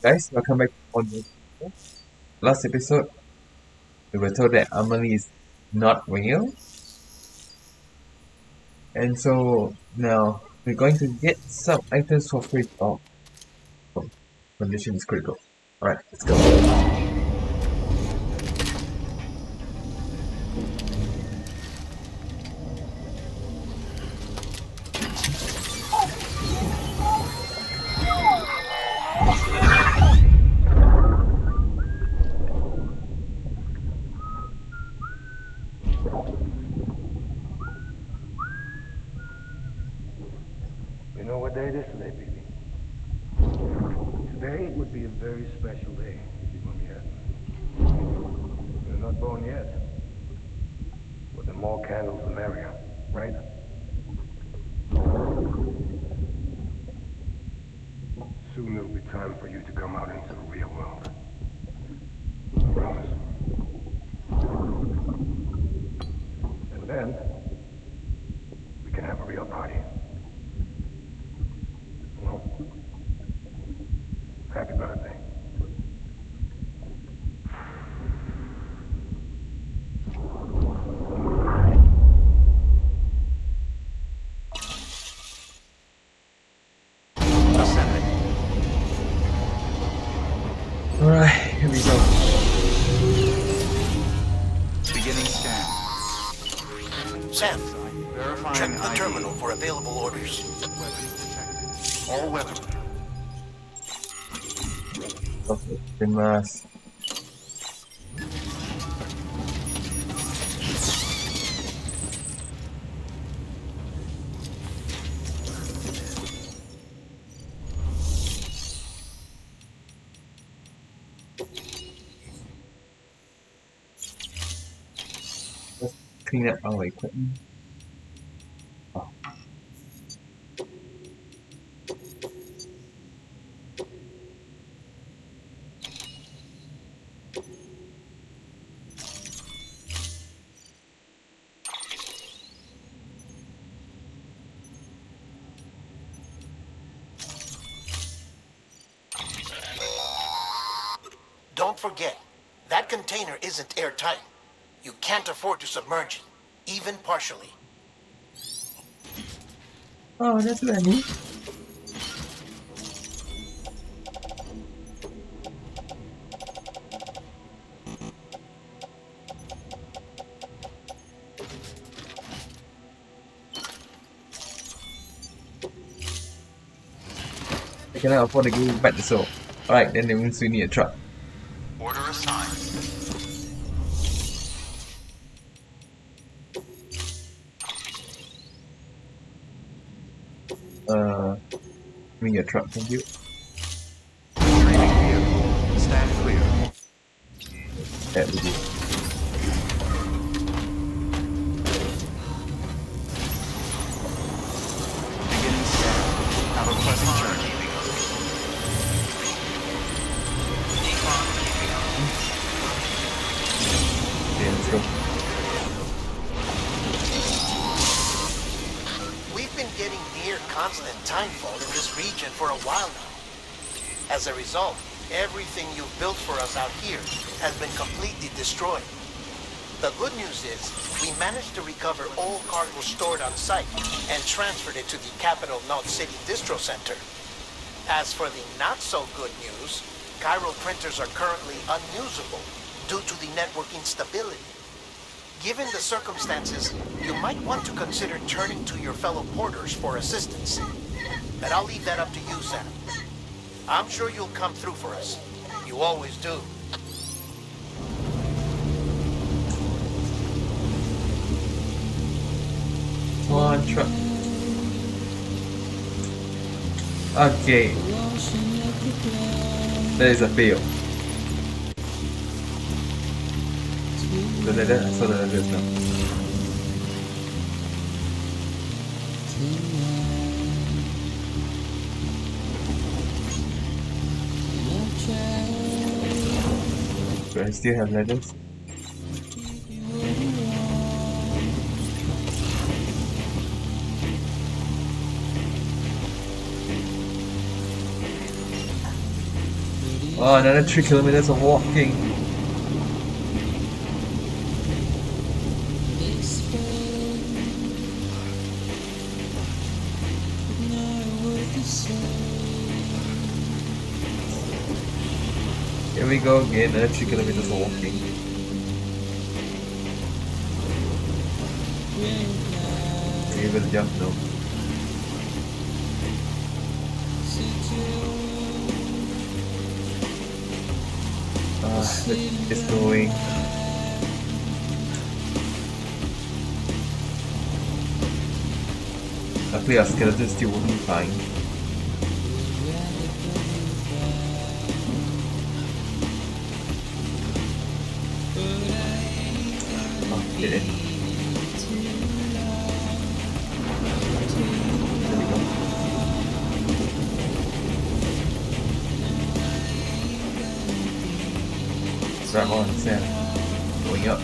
Guys, welcome back on this. Last episode, we were told that Amelie is not real, and so now we're going to get some items for free. Oh, condition is critical. Alright, let's go. You know what day it is today, baby? Today would be a very special day if you mom yet. You're not born yet. But the more candles, the merrier, right? Soon it'll be time for you to come out into the real world. Promise. And then, we can have a real party. Well, happy birthday. Alright, here we go. Beginning scan. Sam, Verifying check the ID. terminal for available orders. Weapons detected. All weapons. Okay, terima. Let's clean up our equipment. Oh. Don't forget, that container isn't airtight. You can't afford to submerge it, even partially. Oh, that's ready. I cannot afford to give it back the soul. Alright, then it means we need a truck. Order assigned. Give me a truck, thank you. Training vehicle. Stand clear. That would be. Beginning scan. Have a pleasant journey. Okay, let's go. We've been getting near constant timefall in this region for a while now. As a result, everything you've built for us out here has been completely destroyed. The good news is, we managed to recover all cargo stored on site and transferred it to the Capital Knot City Distro Center. As for the not-so-good news, chiral printers are currently unusable due to the network instability. Given the circumstances, you might want to consider turning to your fellow porters for assistance. But I'll leave that up to you, Sam. I'm sure you'll come through for us. You always do. One truck. Okay. That is a fail. So that I saw the others now. Do I still have ladders? Oh, another 3 kilometers of walking. Here we go again, another 3 kilometers of walking. Are you gonna jump? No. It's going. Luckily our skeleton's still working fine. Oh, did it. There we go. Right on, Sam. Going up.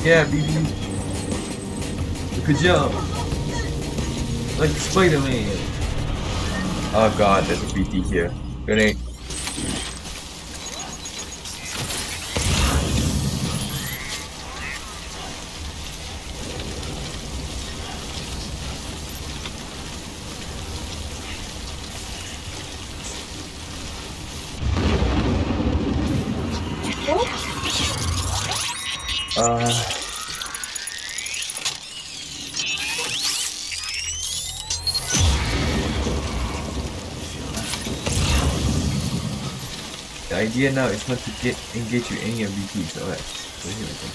Yeah, baby. Good job. Like Spider-Man. Oh god, there's a BT here. Grenade. The idea now is not to engage with any of BTs, alright. So here we go.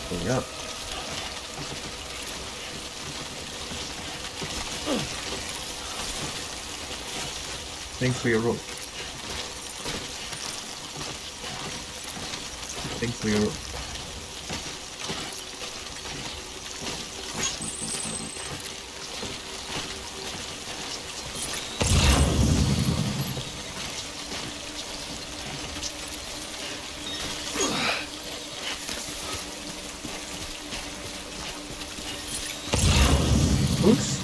Going up. Thanks for your rope. Thanks for your rope. Oops.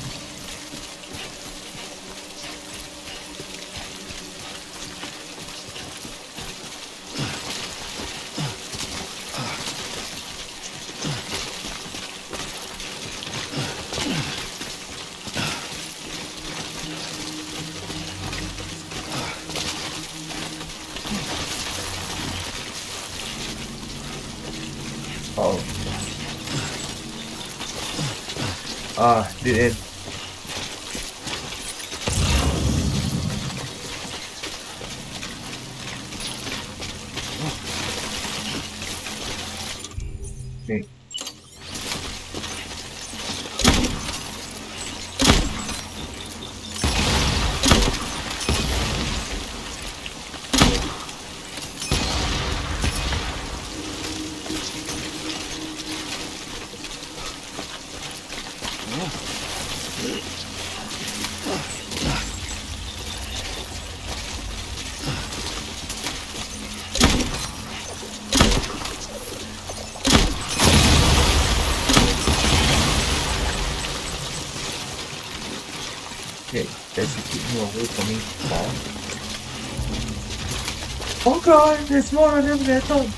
Oh. Did end. Okay. Okay, that should keep you away from me. Oh god, there's more of them there, Tom.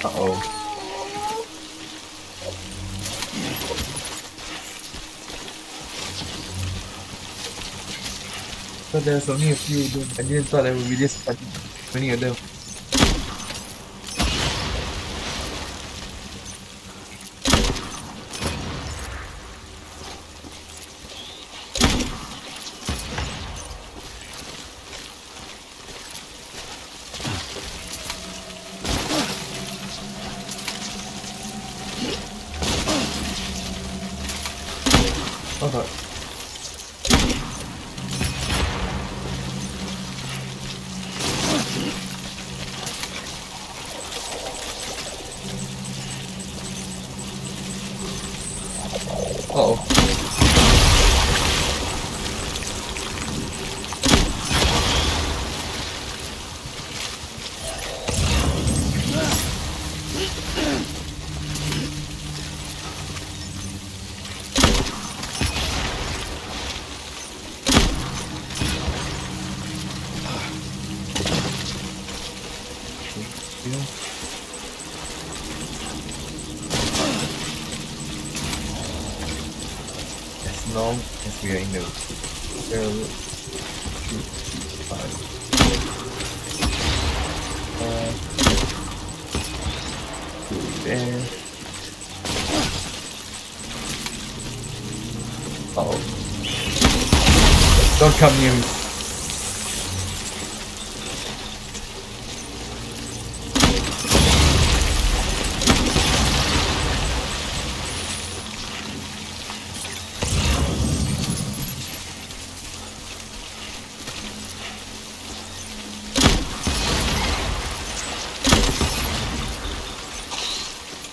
Uh-oh. So there's only a few of them. I didn't thought there would be this many of them. Oh god. Uh-oh. Yeah. As long as we are in the railroad, shoot, fire. There. Uh-oh. Don't come near me.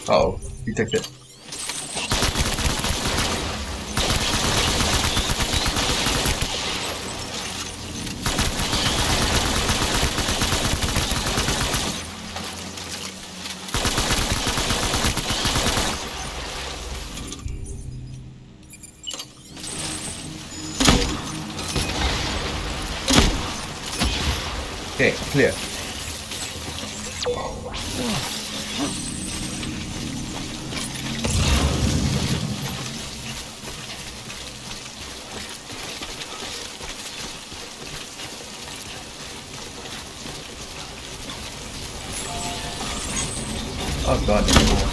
Uh-oh. Detected. Okay, clear. Oh god, there's more.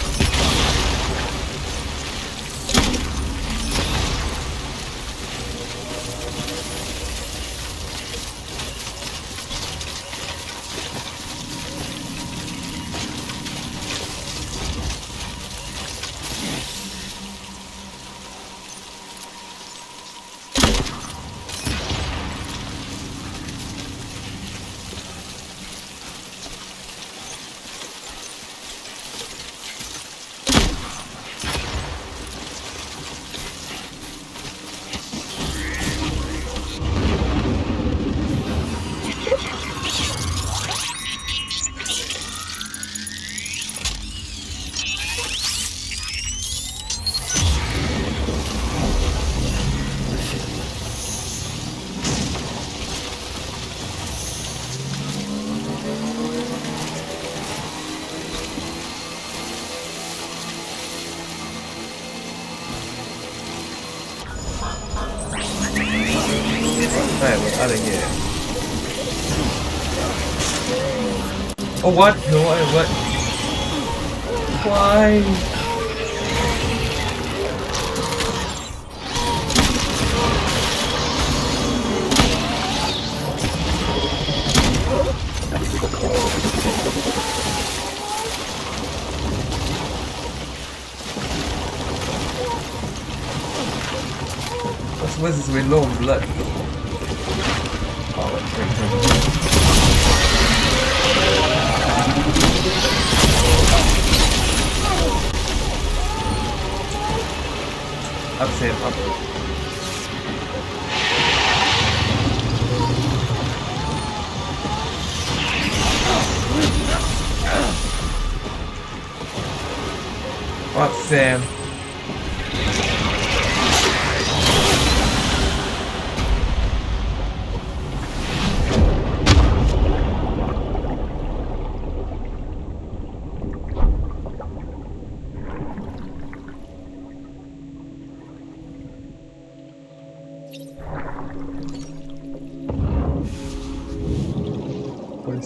Alright, we're out of here. Oh what? No, what? Why? What's with this with low on blood? Oh, up, Sam, up. Up, Sam.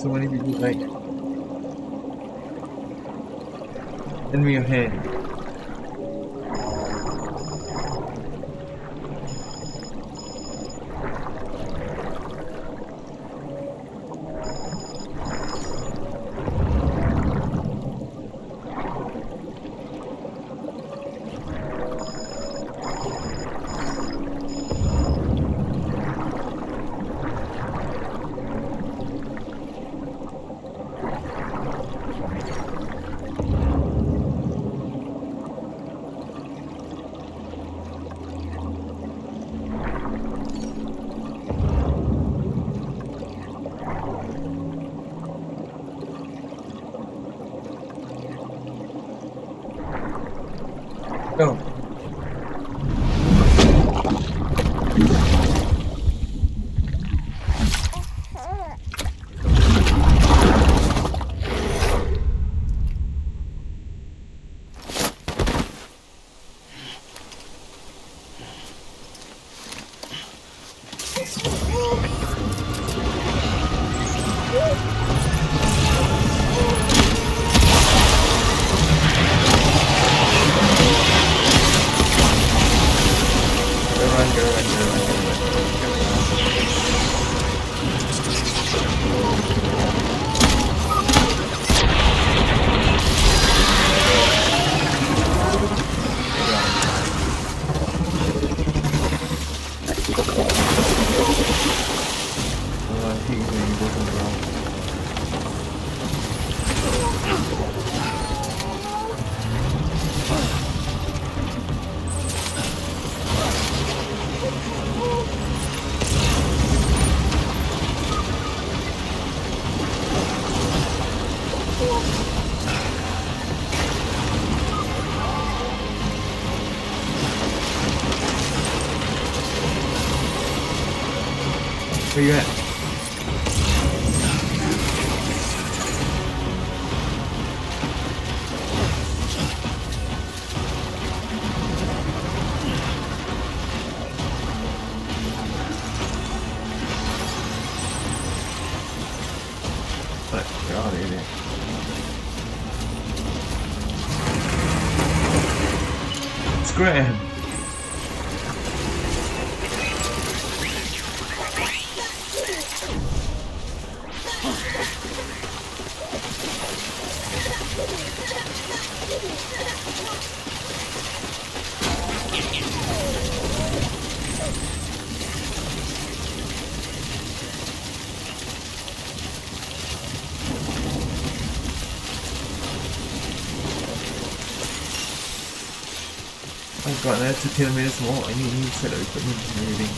so many people like. Lend me your hand. Go. Where you at? But get out of here. Scram! I've got there to 10 minutes more. I need new set of equipment and everything.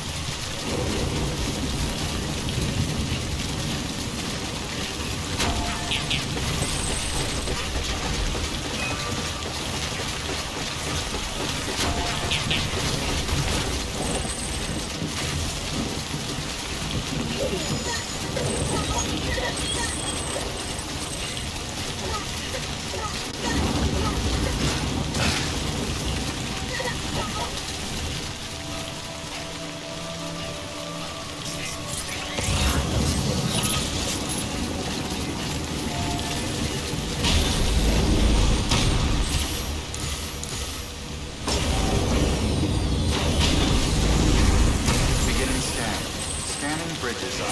Bridges ID.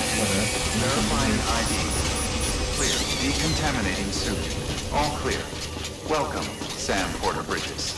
Verifying ID. Clear. Decontaminating suit. All clear. Welcome, Sam Porter Bridges.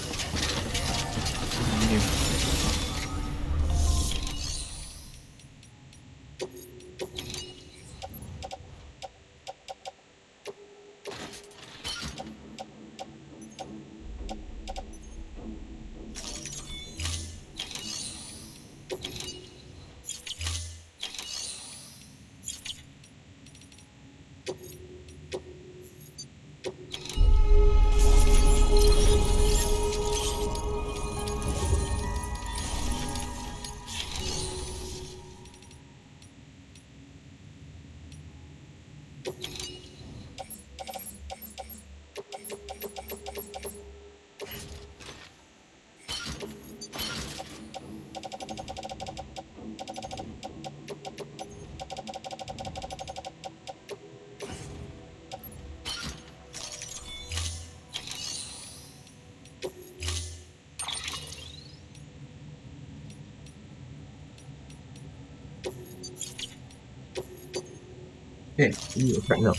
Okay, we need to attack now.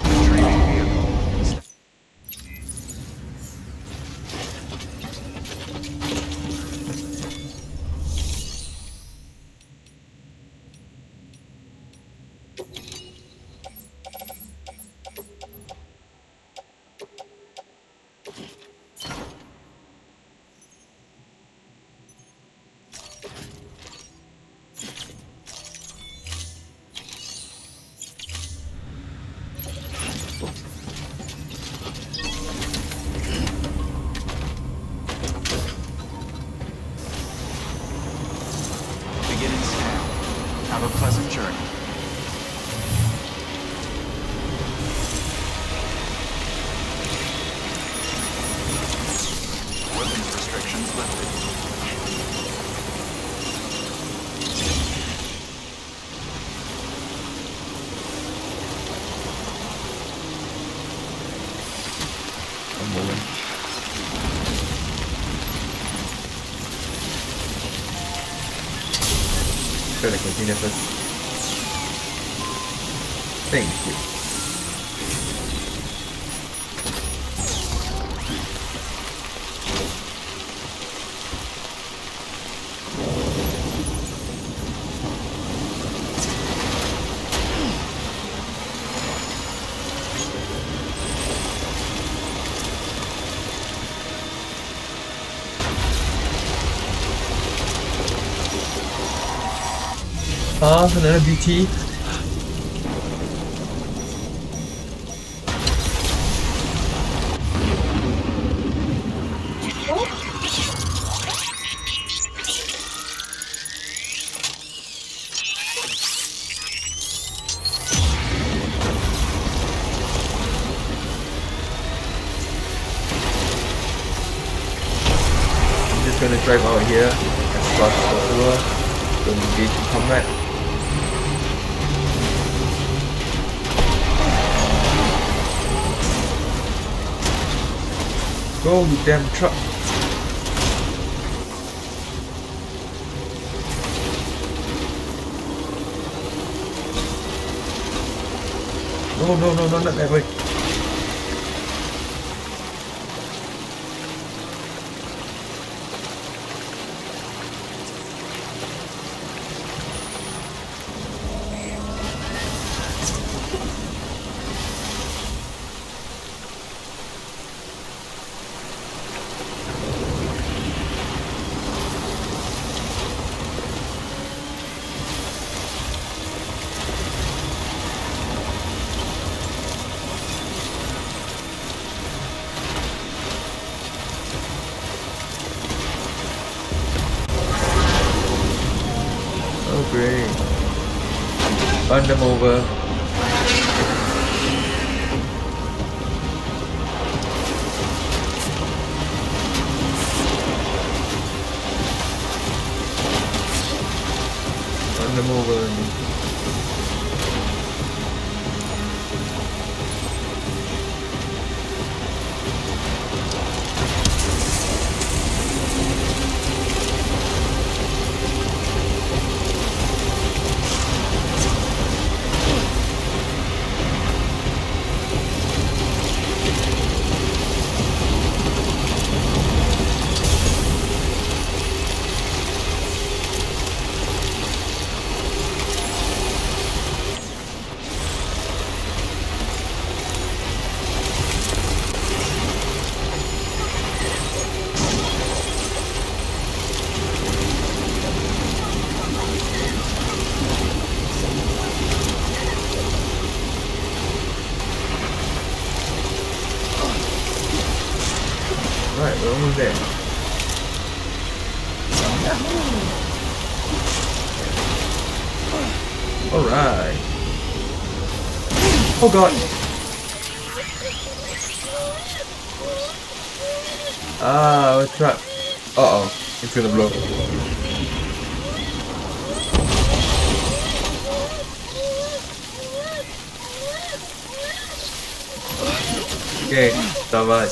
Retrieving vehicle. Beginning scan. Have a pleasant journey. Weapons restrictions lifted. One moment. Try to continue first. Thank you. Another BT. I'm just gonna drive out here as fast as possible to engage in combat. Go, you damn truck! No, not that way. Oh great. Run them over. Run them over. Right, we're almost there. Alright. Oh god. Ah, we're trapped. Uh-oh. It's gonna blow. Okay, давай.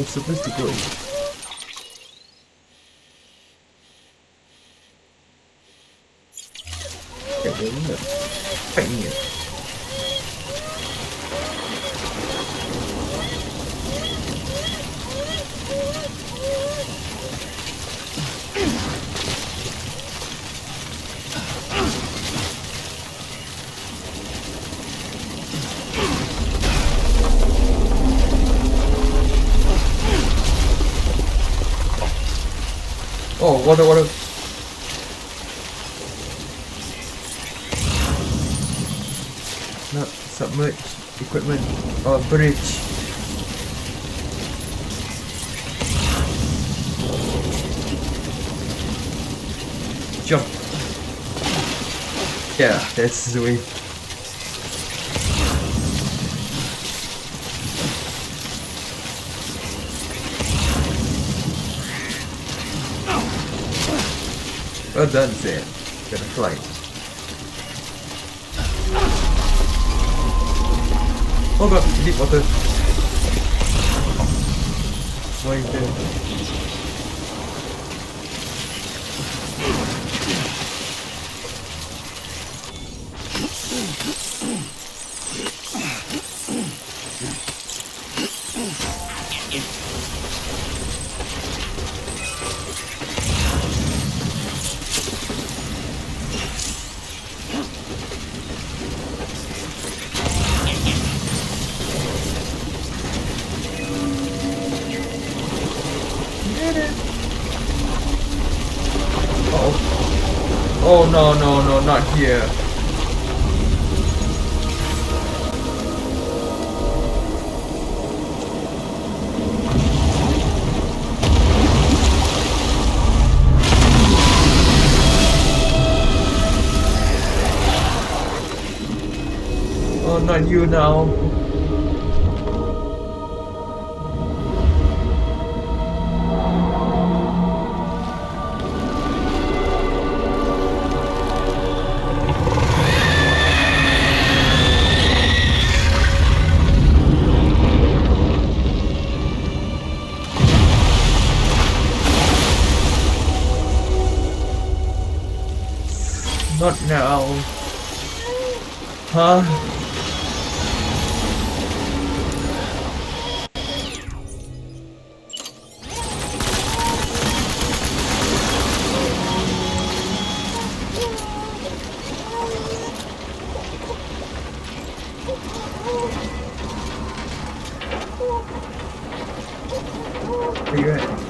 It's supposed to go. Okay, there we go. Bang it. Oh, water, water. Not submerged equipment or bridge. Jump. Yeah, that's the way. Well done, Sam. Gonna fly. Oh god, deep water. Why is there? Oh no, no, no, not here. Oh, not you now. Not now. Huh? Where you at?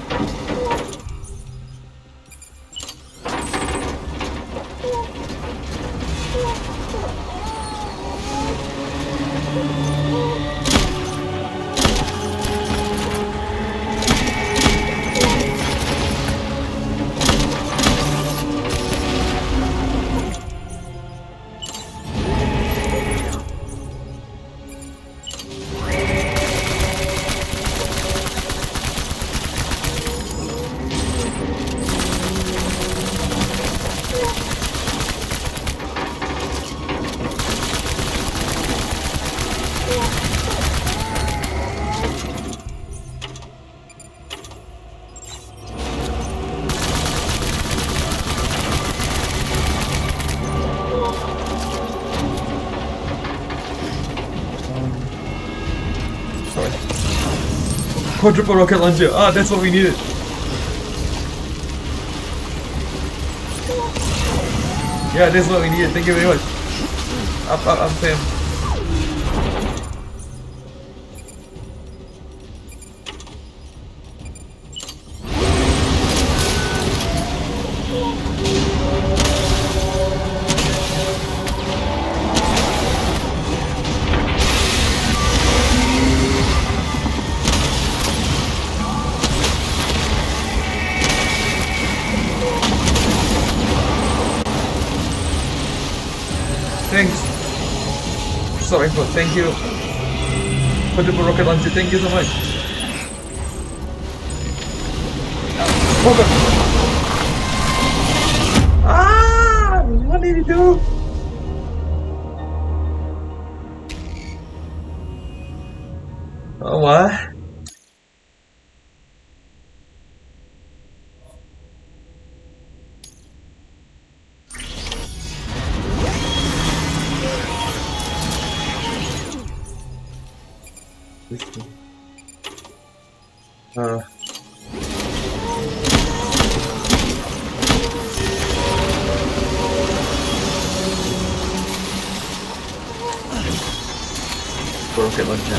Sorry. Quadruple rocket launcher. Ah, that's what we needed. Yeah, that's what we needed. Thank you very much. Up, Sam. Thanks. Sorry, but thank you. Quadruple rocket launcher, thank you so much. Oh god. Ah! What did he do? Oh, what? rocket launcher.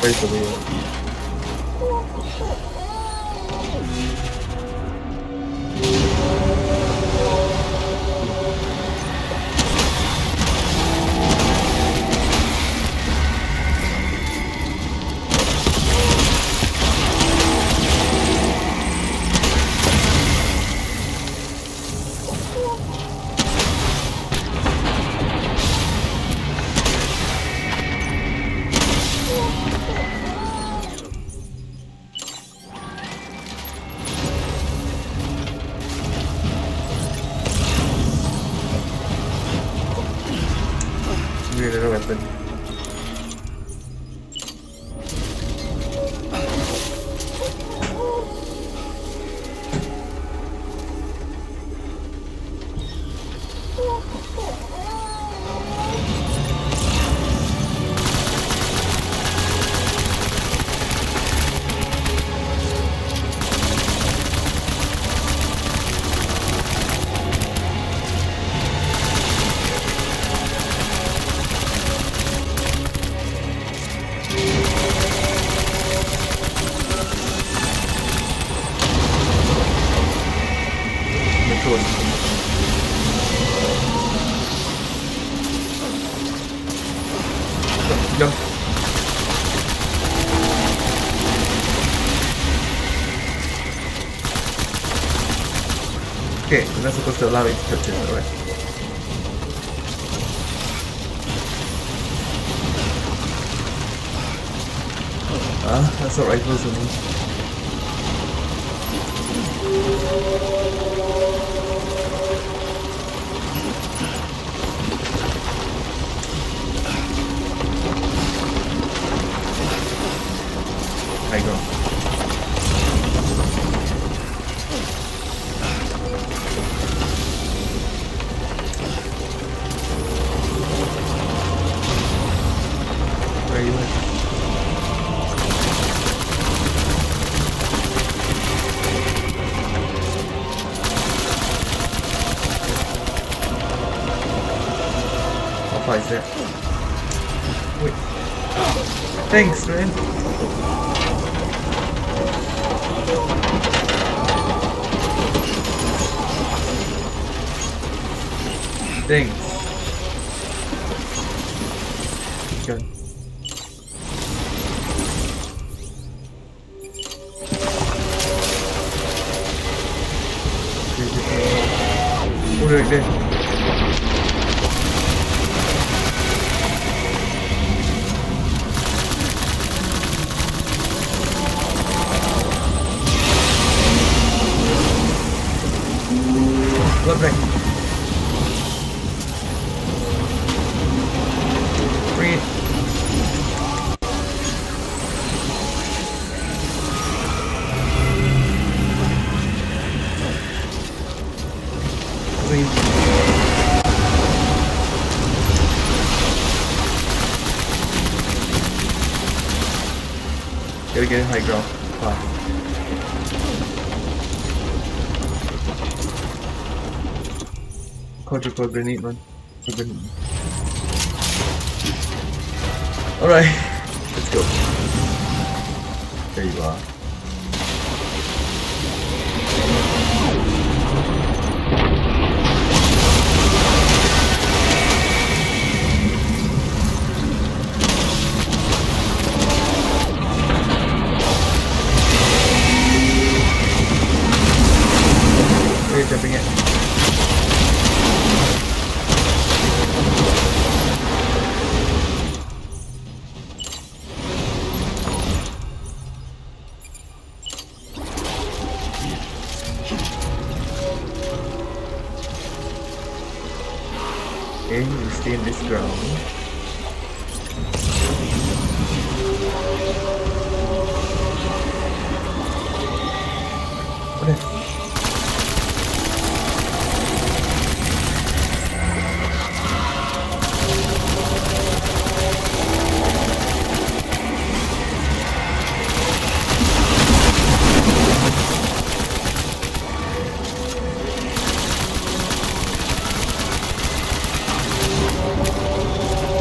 Where's the wheel? Need another weapon. Jump. Okay, we're not supposed to allow it to touch it, alright? That's alright, those are me. I go. Where are you at? How far is that? Wait. Thanks, man. Thanks. Good. Oh, right there. Look right. Bring it. Please. Gotta get high ground. Fine. Quadruple grenade, man. Grenade. Alright, let's go. There you are. We're jumping in. Okay, we stay in this ground. What the?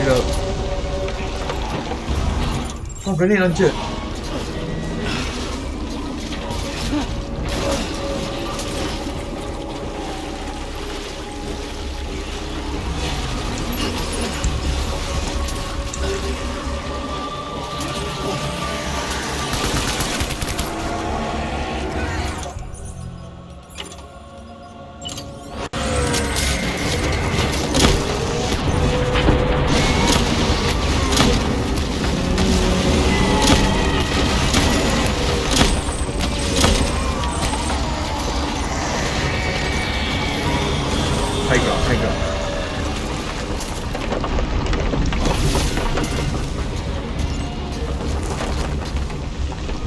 Reload. Oh, grenade launcher. High ground, high ground.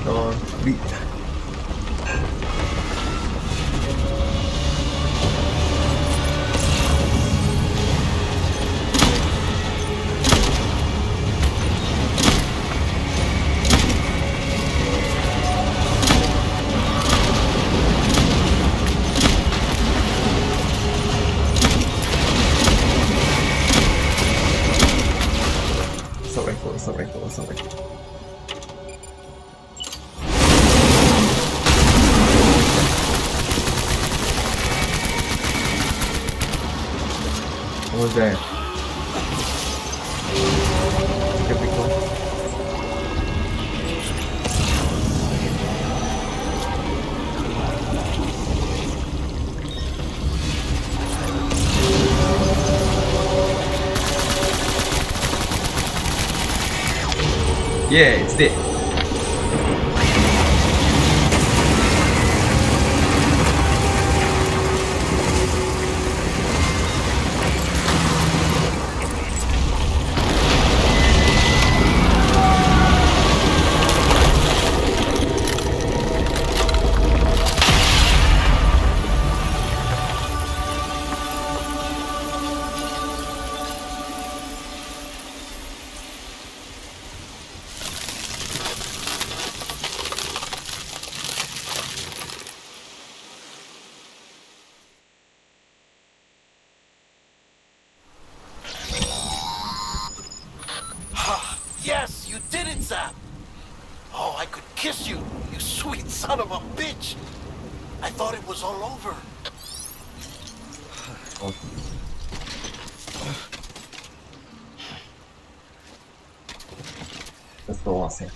Come on, beat. Assault rifle, assault rifle. Almost there. Take a big one. Yeah, it's dead. Yes, you did it, Zap! Oh, I could kiss you, you sweet son of a bitch! I thought it was all over. Let's go, awesome.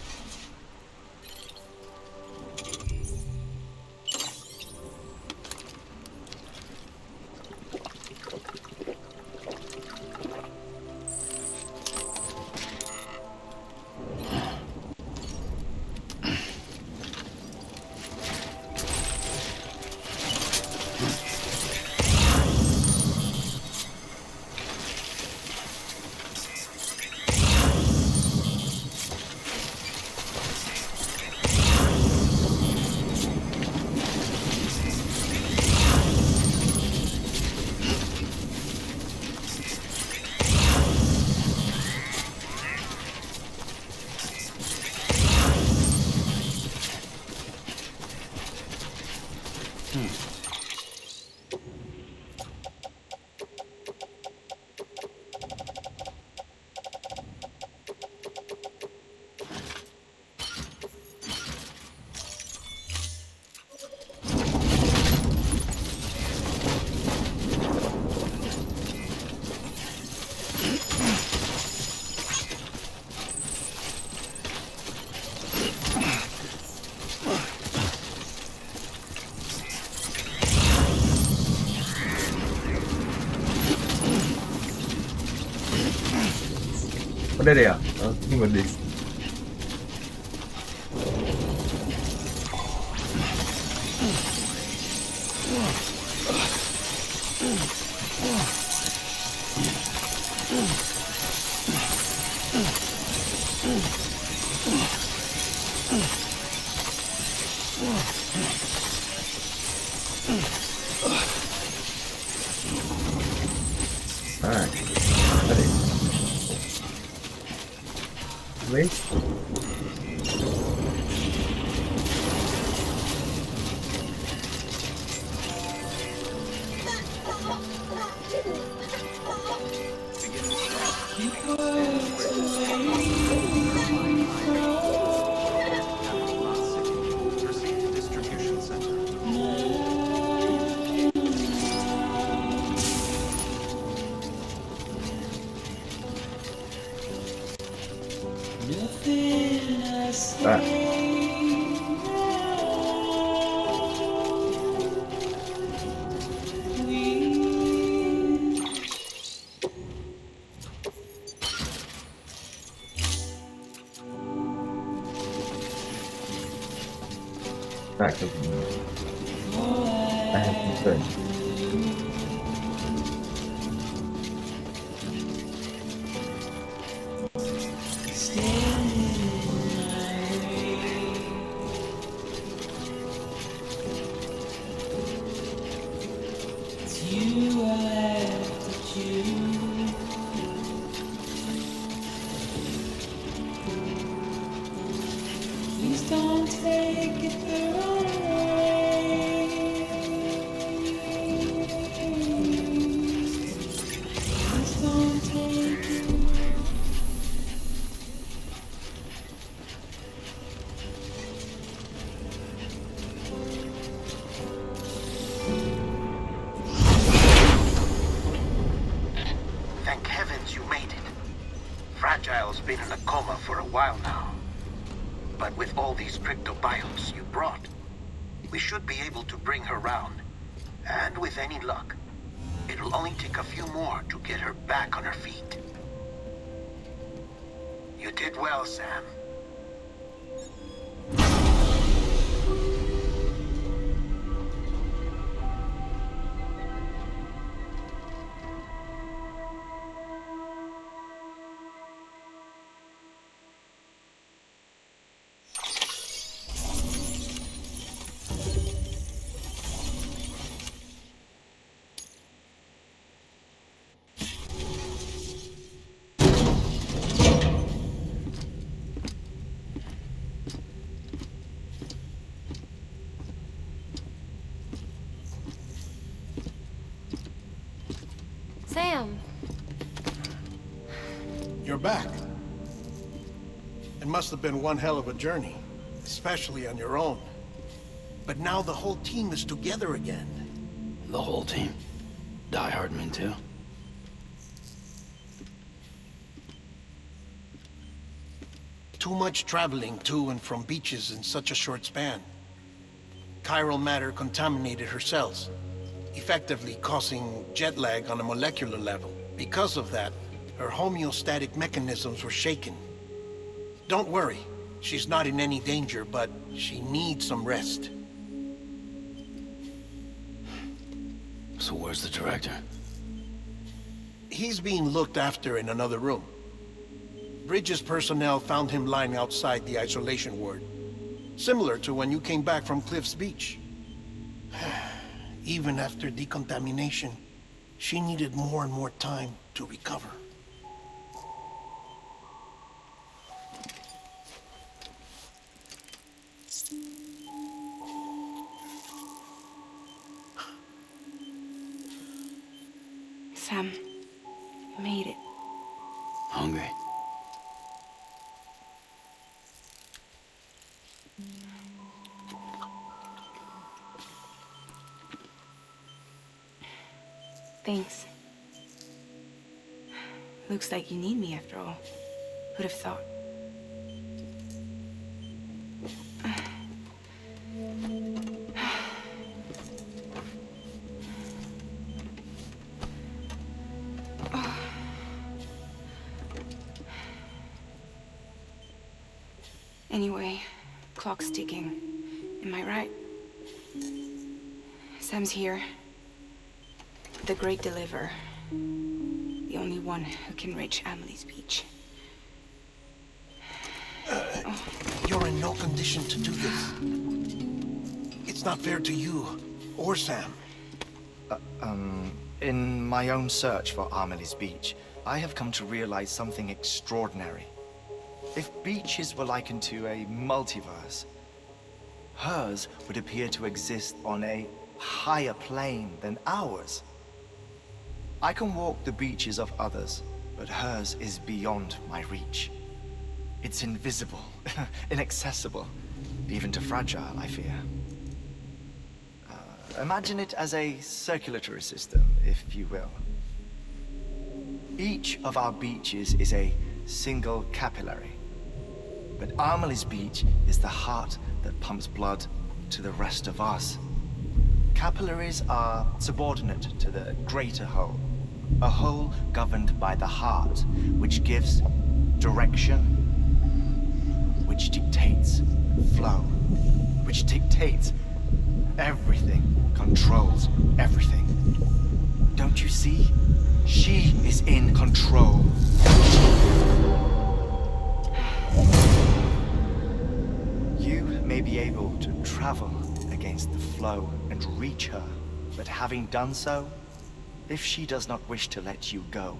Oh, there they are. I was thinking about this. Alright. Ready. Wait. Proceed to distribution center. Alright. Back to I have concern. Thank heavens you made it. Fragile's been in a coma for a while now. But with all these cryptobiotes you brought, we should be able to bring her round. And with any luck, it'll only take a few more to get her back on her feet. You did well, Sam. Sam, You're back. It must have been one hell of a journey, especially on your own. But now the whole team is together again. The whole team. Die Hardman too. Too much traveling to and from beaches in such a short span. Chiral matter contaminated her cells, effectively causing jet lag on a molecular level. Because of that, her homeostatic mechanisms were shaken. Don't worry, she's not in any danger, but she needs some rest. So where's the director? He's being looked after in another room. Bridges personnel found him lying outside the isolation ward. Similar to when you came back from Cliff's Beach. Even after decontamination, she needed more and more time to recover. Sam, you made it. Hungry? Thanks. Looks like you need me after all. Who'd have thought? clock's ticking. Am I right? Sam's here. The Great Deliverer. The only one who can reach Amelie's beach. You're in no condition to do this. It's not fair to you or Sam. In my own search for Amelie's Beach, I have come to realize something extraordinary. If beaches were likened to a multiverse, hers would appear to exist on a higher plane than ours. I can walk the beaches of others, but hers is beyond my reach. It's invisible, inaccessible, even to fragile, I fear. Imagine it as a circulatory system, if you will. Each of our beaches is a single capillary. But Amelie's Beach is the heart that pumps blood to the rest of us. Capillaries are subordinate to the greater whole. A whole governed by the heart, which gives direction, which dictates flow, which dictates everything, controls everything. Don't you see? She is in control. You may be able to travel against the flow and reach her, but having done so, if she does not wish to let you go,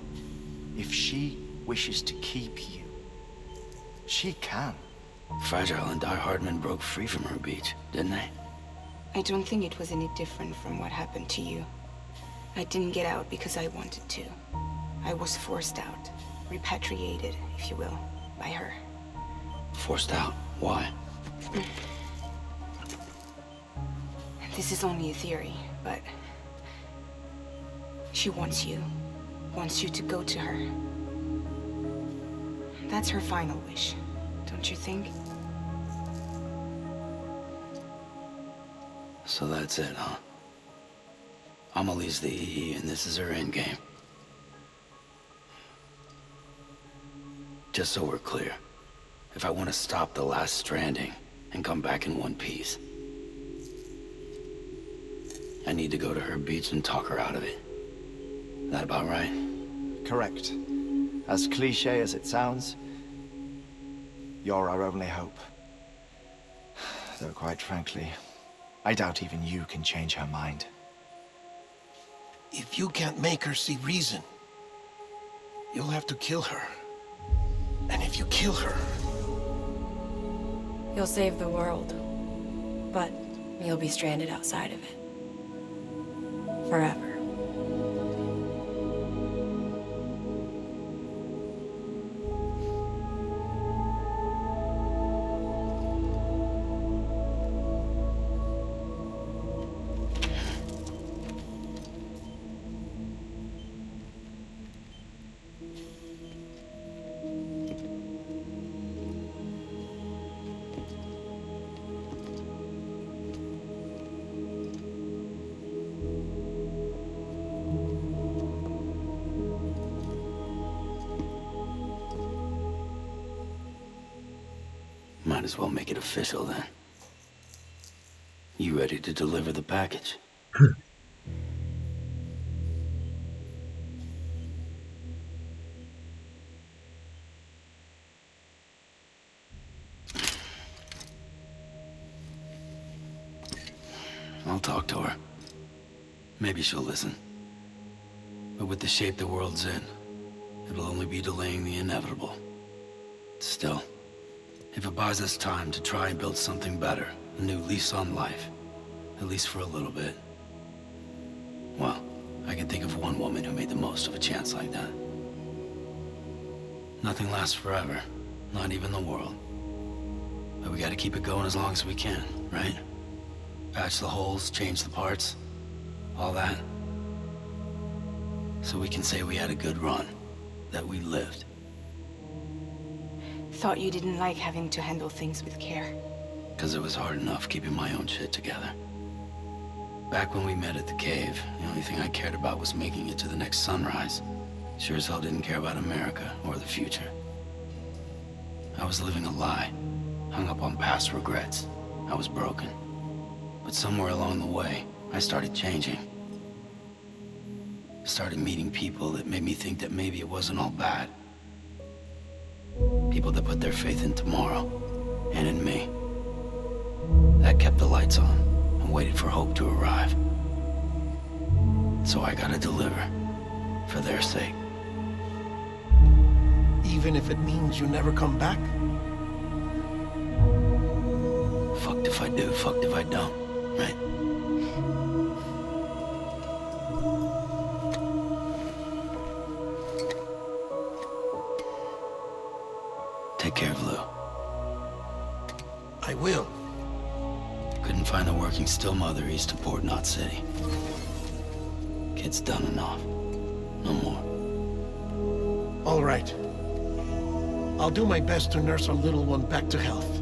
if she wishes to keep you, she can. Fragile and Die Hardman broke free from her beach, didn't they? I don't think it was any different from what happened to you. I didn't get out because I wanted to. I was forced out. Repatriated, if you will, by her. Forced out? Why? This is only a theory, but... she wants you. Wants you to go to her. That's her final wish, don't you think? So that's it, huh? Amelie's the EE, and this is her endgame. Just so we're clear, if I want to stop the last Stranding and come back in one piece, I need to go to her beach and talk her out of it. That about right? Correct. As cliche as it sounds, you're our only hope. Though quite frankly, I doubt even you can change her mind. If you can't make her see reason, you'll have to kill her. And if you kill her... You'll save the world, but you'll be stranded outside of it. Forever. Might as well make it official then. You ready to deliver the package? I'll talk to her. Maybe she'll listen. But with the shape the world's in, it'll only be delaying the inevitable. Still, if it buys us time to try and build something better, a new lease on life, at least for a little bit, well, I can think of one woman who made the most of a chance like that. Nothing lasts forever, not even the world. But we gotta keep it going as long as we can, right? Patch the holes, change the parts, all that. So we can say we had a good run, that we lived. Thought you didn't like having to handle things with care. 'Cause it was hard enough keeping my own shit together. Back when we met at the cave, the only thing I cared about was making it to the next sunrise. Sure as hell didn't care about America or the future. I was living a lie, hung up on past regrets. I was broken. But somewhere along the way, I started changing. Started meeting people that made me think that maybe it wasn't all bad. People that put their faith in tomorrow, and in me. That kept the lights on, and waited for hope to arrive. So I gotta deliver, for their sake. Even if it means you never come back? Fucked if I do, fucked if I don't, right? Take care of Lou. I will. Couldn't find a working still mother east of Port Knot City. Kid's done enough. No more. All right. I'll do my best to nurse our little one back to health.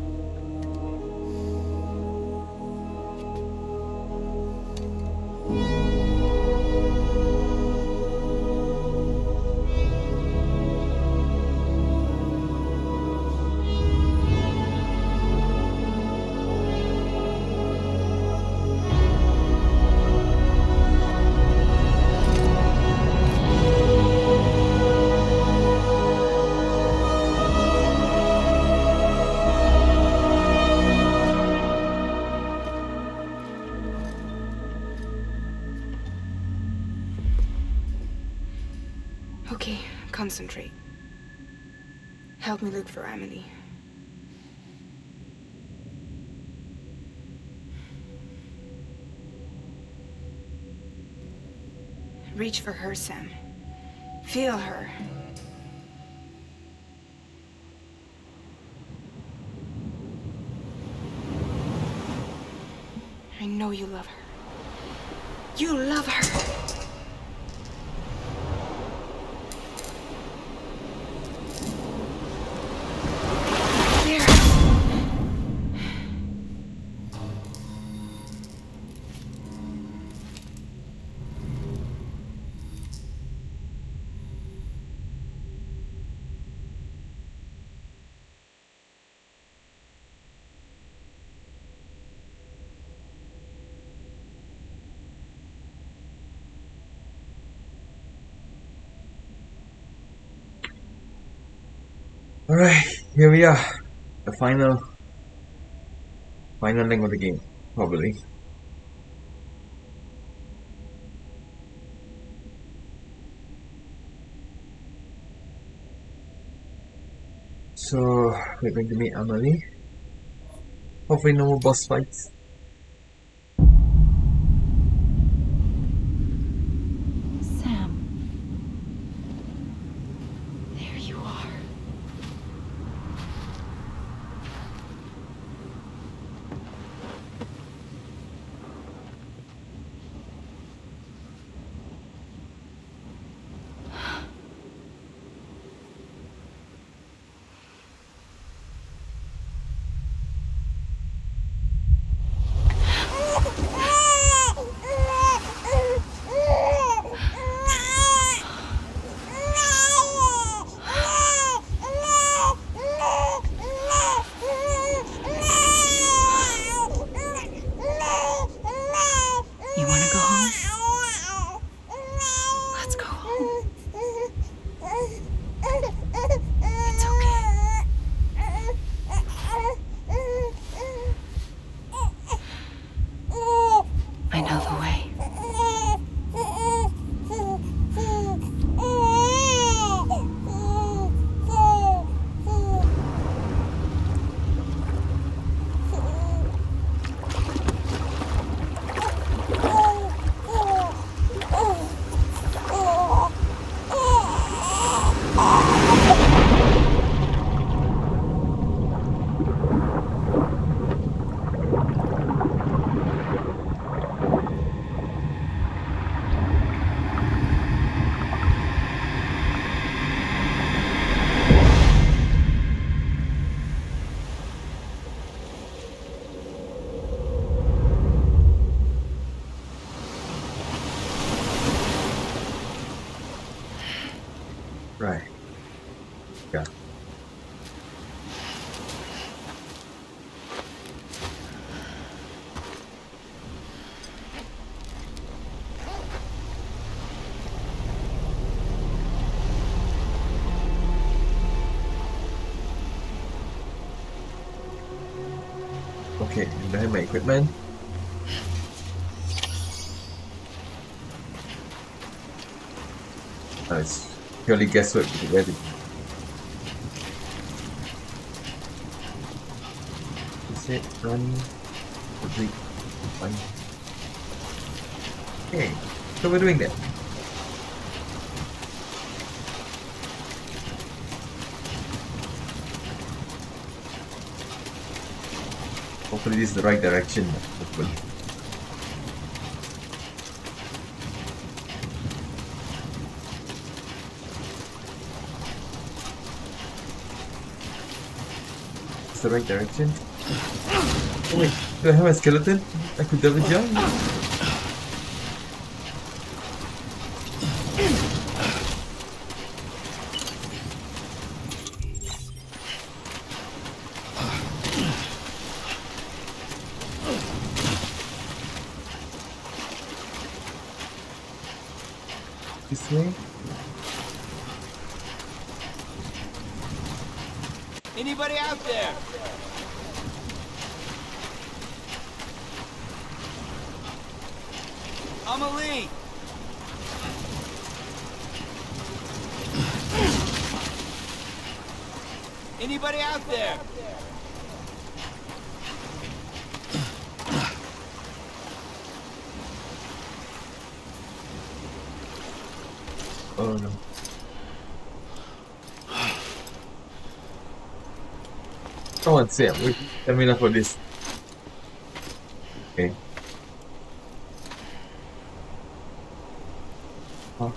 Okay, concentrate. Help me look for Emily. Reach for her, Sam. Feel her. I know you love her. You love her! Alright, here we are. The final link of the game, probably. So we're going to meet Emily. Hopefully no more boss fights. Sam. There you are. Okay, I don't have my equipment. It's purely guesswork to where to. Is it run? Complete. Fine. Okay, so we're doing that. Hopefully this is the right direction. Hopefully. It's the right direction. Oh wait, do I have a skeleton? I could double jump? This way? Anybody out there? Amelie! Anybody out there? Oh no. Come on, Sam. Wait, let me know for this. Okay. Huh?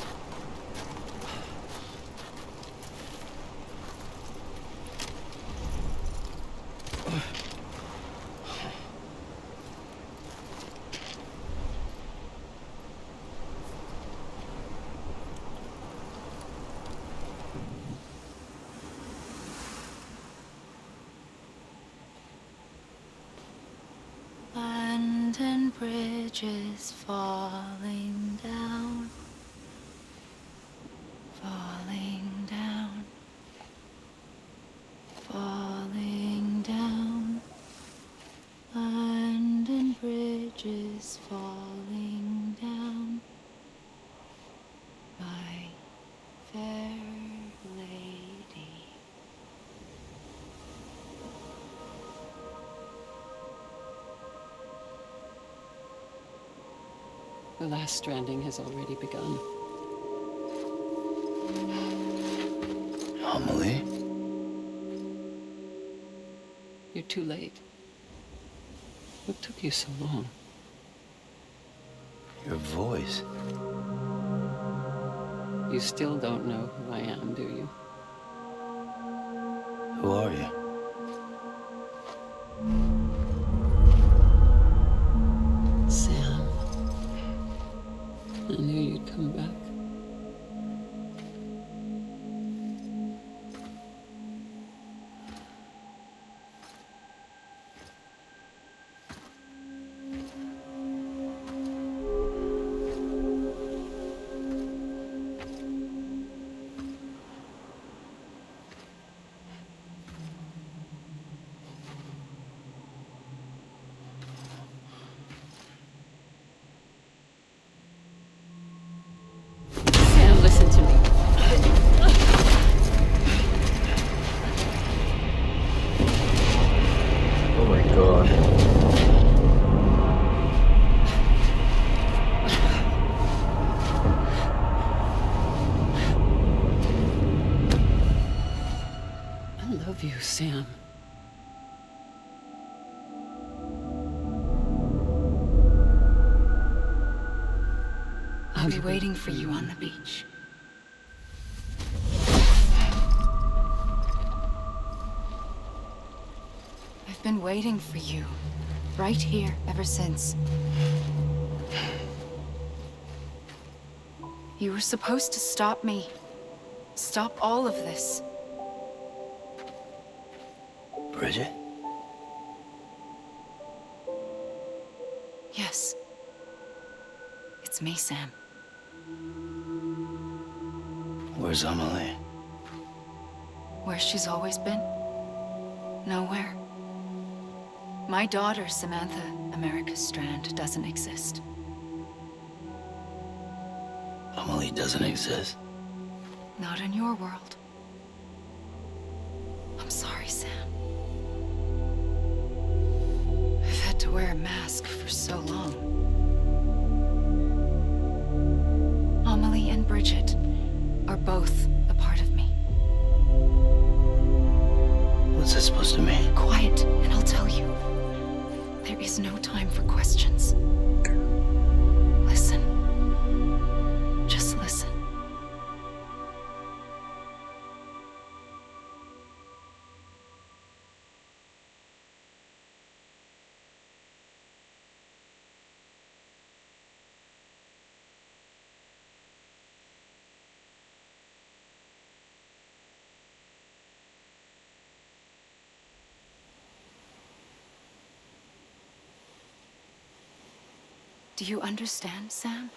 London Bridge is falling down, falling down, falling down. London Bridge is falling down, my fair lady. The last stranding has already begun. Amelie? You're too late. What took you so long? Your voice. You still don't know who I am, do you? Who are you? Sam. I knew you'd come back. Sam, listen to me. Oh my god. I love you, Sam. I'll be waiting for you on the beach. I've been waiting for you, right here, ever since. You were supposed to stop me. Stop all of this. Bridget? Yes. It's me, Sam. Where's Amelie? Where she's always been. Nowhere. My daughter, Samantha America Strand, doesn't exist. Amelie doesn't exist. Not in your world. I'm sorry, Sam. I've had to wear a mask for so long. Amelie and Bridget are both a part of me. What's that supposed to mean? Quiet, and I'll tell you. There is no time for questions. Listen. Just listen. Do you understand, Sam?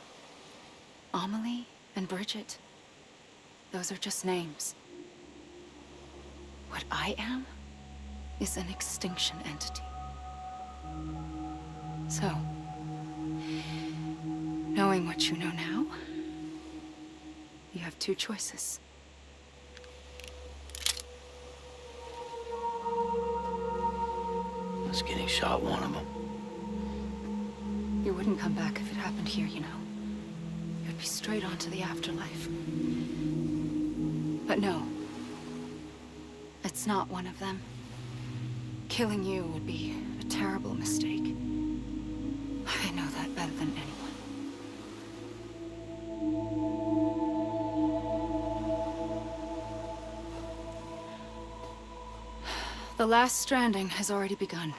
Amelie and Bridget, those are just names. What I am is an extinction entity. So, knowing what you know now, you have two choices. Was getting shot one of them? You wouldn't come back if it happened here, you know. You'd be straight on to the afterlife. But no. It's not one of them. Killing you would be a terrible mistake. I know that better than anyone. The last stranding has already begun.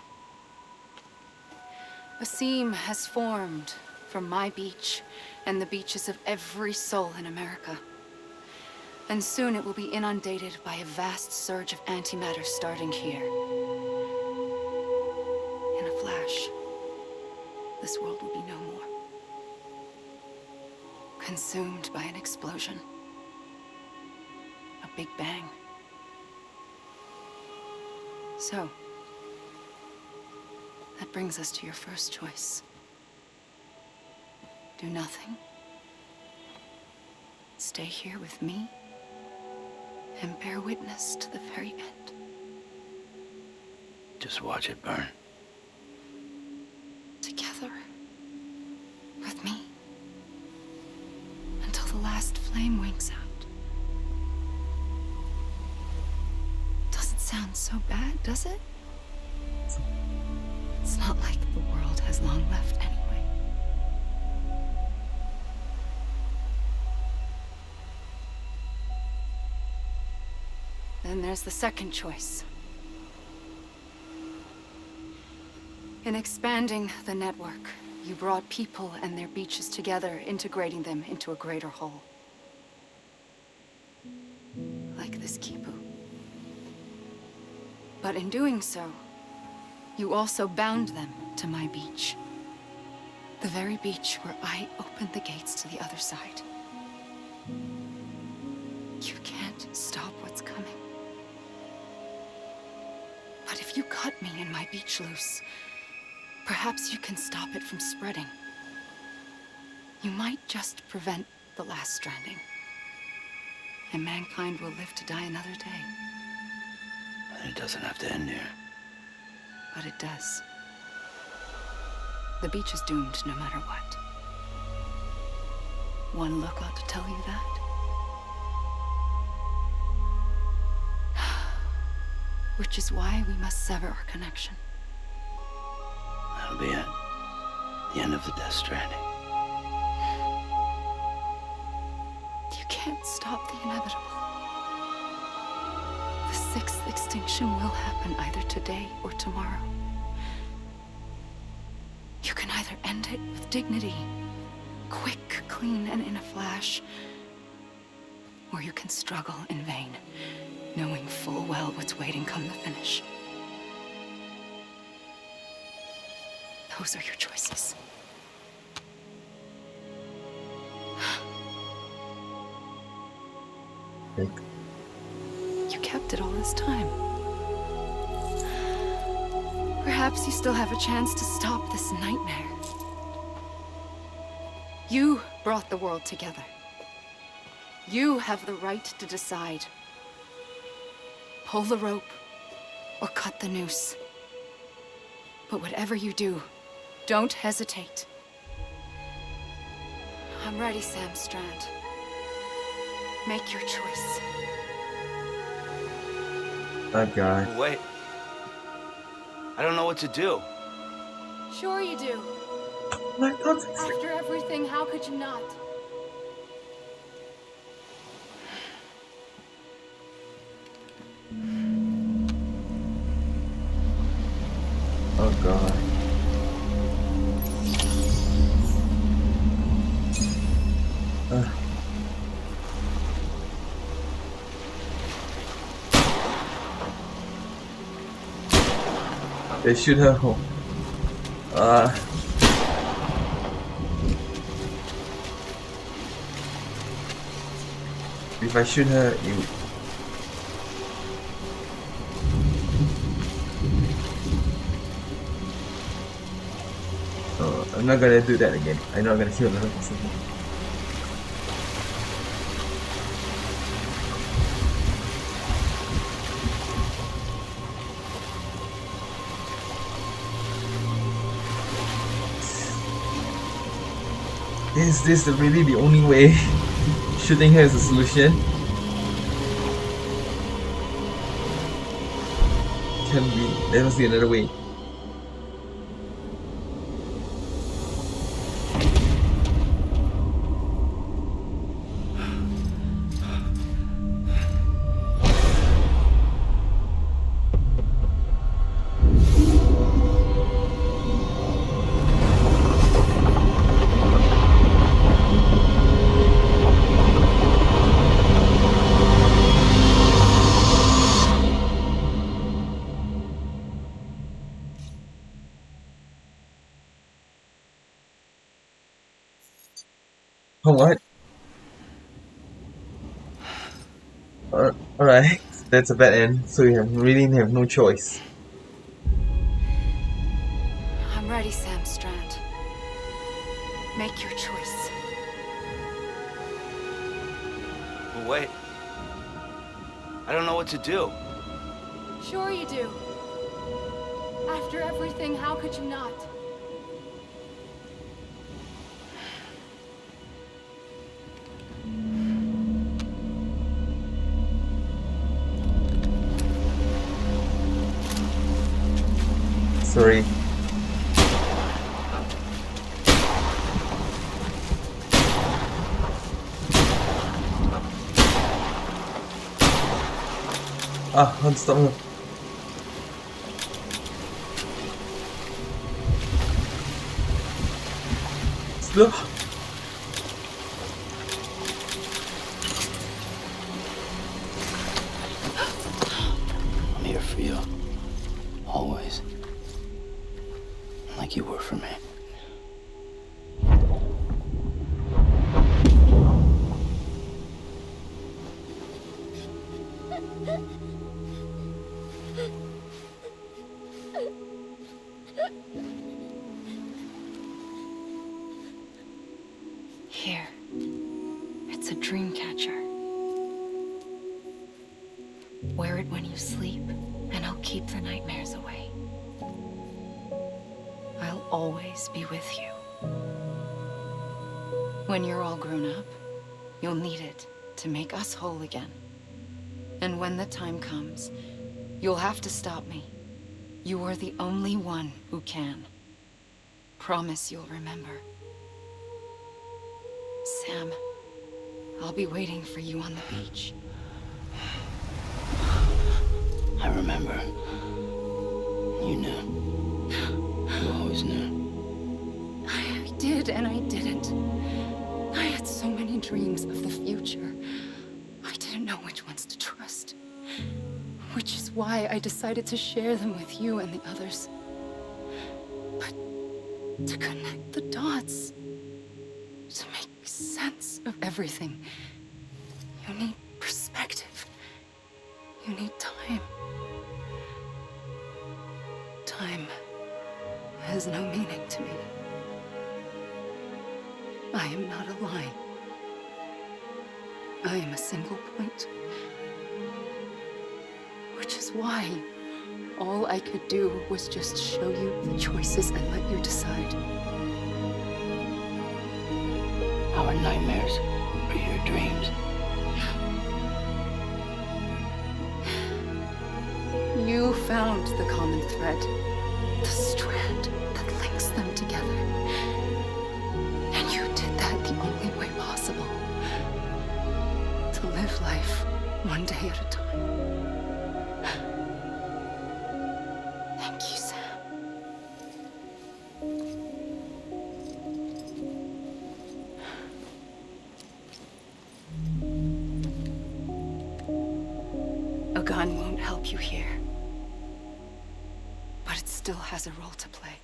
A seam has formed from my beach and the beaches of every soul in America. And soon it will be inundated by a vast surge of antimatter starting here. In a flash, this world will be no more. Consumed by an explosion. A big bang. So, that brings us to your first choice. Do nothing. Stay here with me and bear witness to the very end. Just watch it burn. Together. With me. Until the last flame winks out. Doesn't sound so bad, does it? It's not like the world has long left anyway. Then there's the second choice. In expanding the network, you brought people and their beaches together, integrating them into a greater whole. Like this Kipu. But in doing so, you also bound them to my beach. The very beach where I opened the gates to the other side. You can't stop what's coming. But if you cut me and my beach loose, perhaps you can stop it from spreading. You might just prevent the last stranding. And mankind will live to die another day. It doesn't have to end here. But it does. The beach is doomed no matter what. One look ought to tell you that. Which is why we must sever our connection. That'll be it. The end of the Death Stranding. You can't stop the inevitable. The sixth extinction will happen either today or tomorrow. You can either end it with dignity, quick, clean, and in a flash, or you can struggle in vain, knowing full well what's waiting come the finish. Those are your choices. You kept it all this time. Perhaps you still have a chance to stop this nightmare. You brought the world together. You have the right to decide. Pull the rope or cut the noose. But whatever you do, don't hesitate. I'm ready, Sam Strand. Make your choice. Oh god. Wait. I don't know what to do. Sure you do. My god. After everything, how could you not? Oh god. They shoot her home. If I shoot her, you. Oh, I'm not gonna do that again. I'm not gonna kill another person. Is this really the only way? Shooting her is a solution? Can be. There must be another way. Oh, what? Alright, that's a bad end, so we really have no choice. I'm ready, Sam Strand. Make your choice. Wait. I don't know what to do. Sure you do. After everything, how could you not? Sorry. Ah, stop her. Slow. I'm here for you. Always. Like you were for me. Here. It's a dream catcher. Wear it when you sleep, and I'll keep the nightmares away. I'll always be with you. When you're all grown up, you'll need it to make us whole again. And when the time comes, you'll have to stop me. You are the only one who can. Promise you'll remember. Sam, I'll be waiting for you on the beach. I remember. You knew. You always knew. I did and I didn't. I had so many dreams of the future. I didn't know which ones to trust. Which is why I decided to share them with you and the others. But to connect the dots, to make sense of everything, you need perspective. You need time. Time. I am not a line. I am a single point. Which is why all I could do was just show you the choices and let you decide. Our nightmares are your dreams. You found the common thread, the strand that links them together. And you did that the only way possible. To live life one day at a time. Thank you, Sam. A gun won't help you here. But it still has a role to play.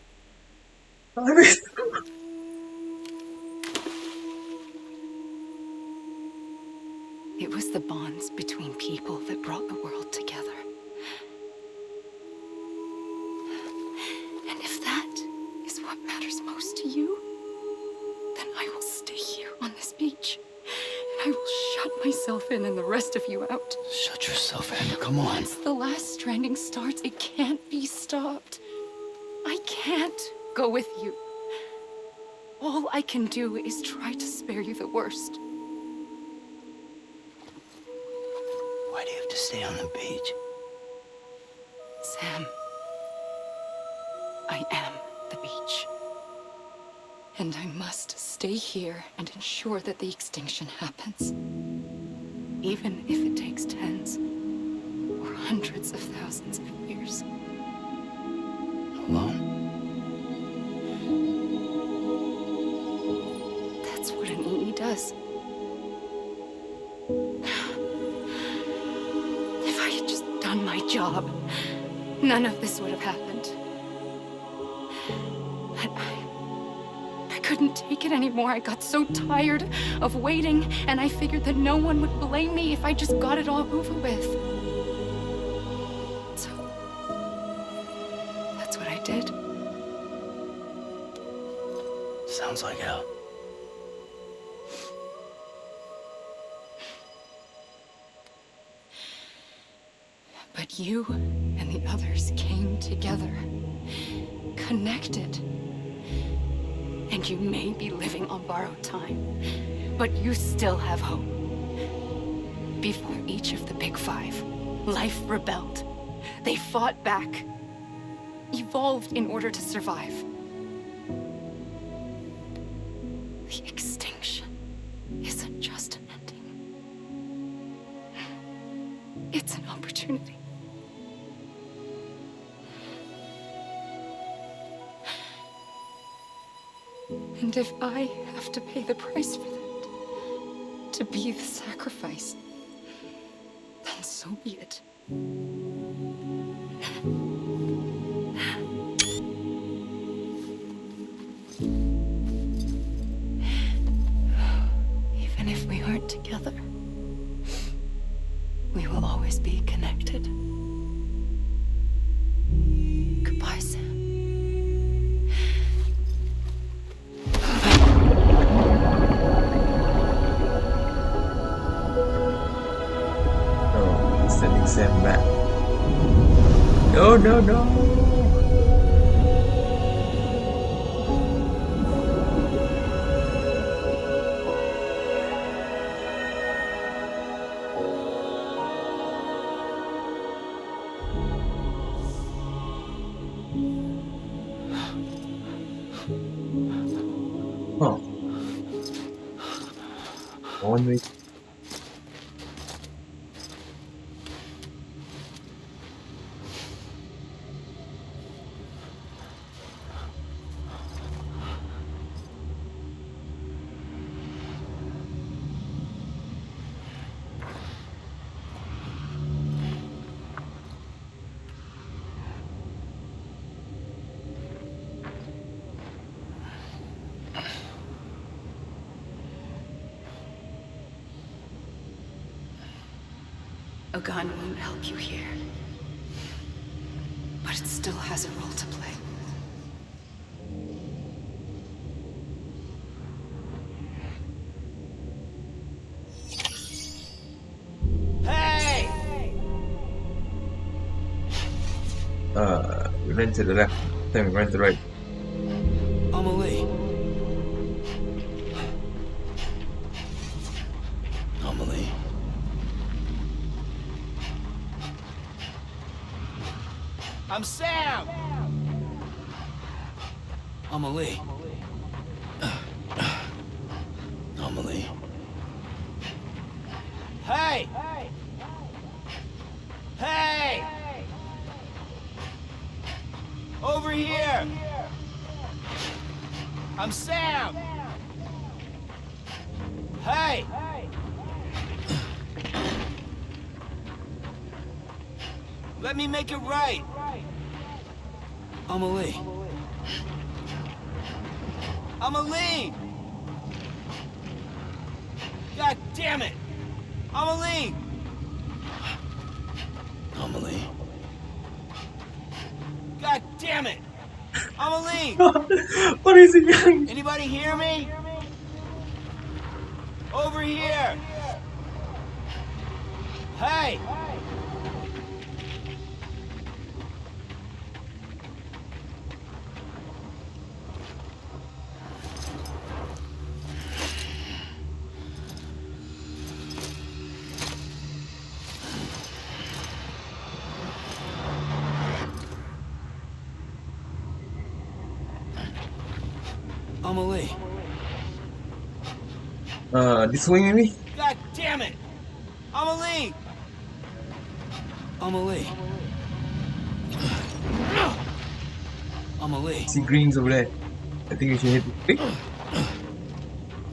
It was the bonds between people that brought the world together. And if that is what matters most to you, then I will stay here on this beach. And I will shut myself in and the rest of you out. Shut yourself in, come on. Once the last stranding starts, it can't be stopped. I can't go with you. All I can do is try to spare you the worst. Why do you have to stay on the beach? Sam, I am the beach. And I must stay here and ensure that the extinction happens. Even if it takes tens or hundreds of thousands of years. Alone? That's what an EE does. If I had just done my job, none of this would have happened. But I couldn't take it anymore. I got so tired of waiting, and I figured that no one would blame me if I just got it all over with. So, that's what I did. Sounds like hell. But you and the others came together, connected. And you may be living on borrowed time, but you still have hope. Before each of the Big Five, life rebelled. They fought back, evolved in order to survive. The extinction isn't just an ending. It's an opportunity. And if I have to pay the price for that, to be the sacrifice, then so be it. Even if we aren't together, we will always be connected. Goodbye, Sam. Sending Sam back. No, no, no! Huh. One week. A gun won't help you here, but it still has a role to play. ran to the left. Then we ran to the right. Amelie. Amelie. I'm Sam! Amelie. Amelie. Hey! Hey! Over here! I'm Sam! Hey! Let me make it right! Amelie. Amelie! God damn it! Amelie! Amelie. God damn it! Amelie! What is he doing? Anybody hear me? Over here! Hey! Amelie. This way maybe? God damn it! Amelie! Amelie. Amelie. See greens over there. I think we should hit the pick.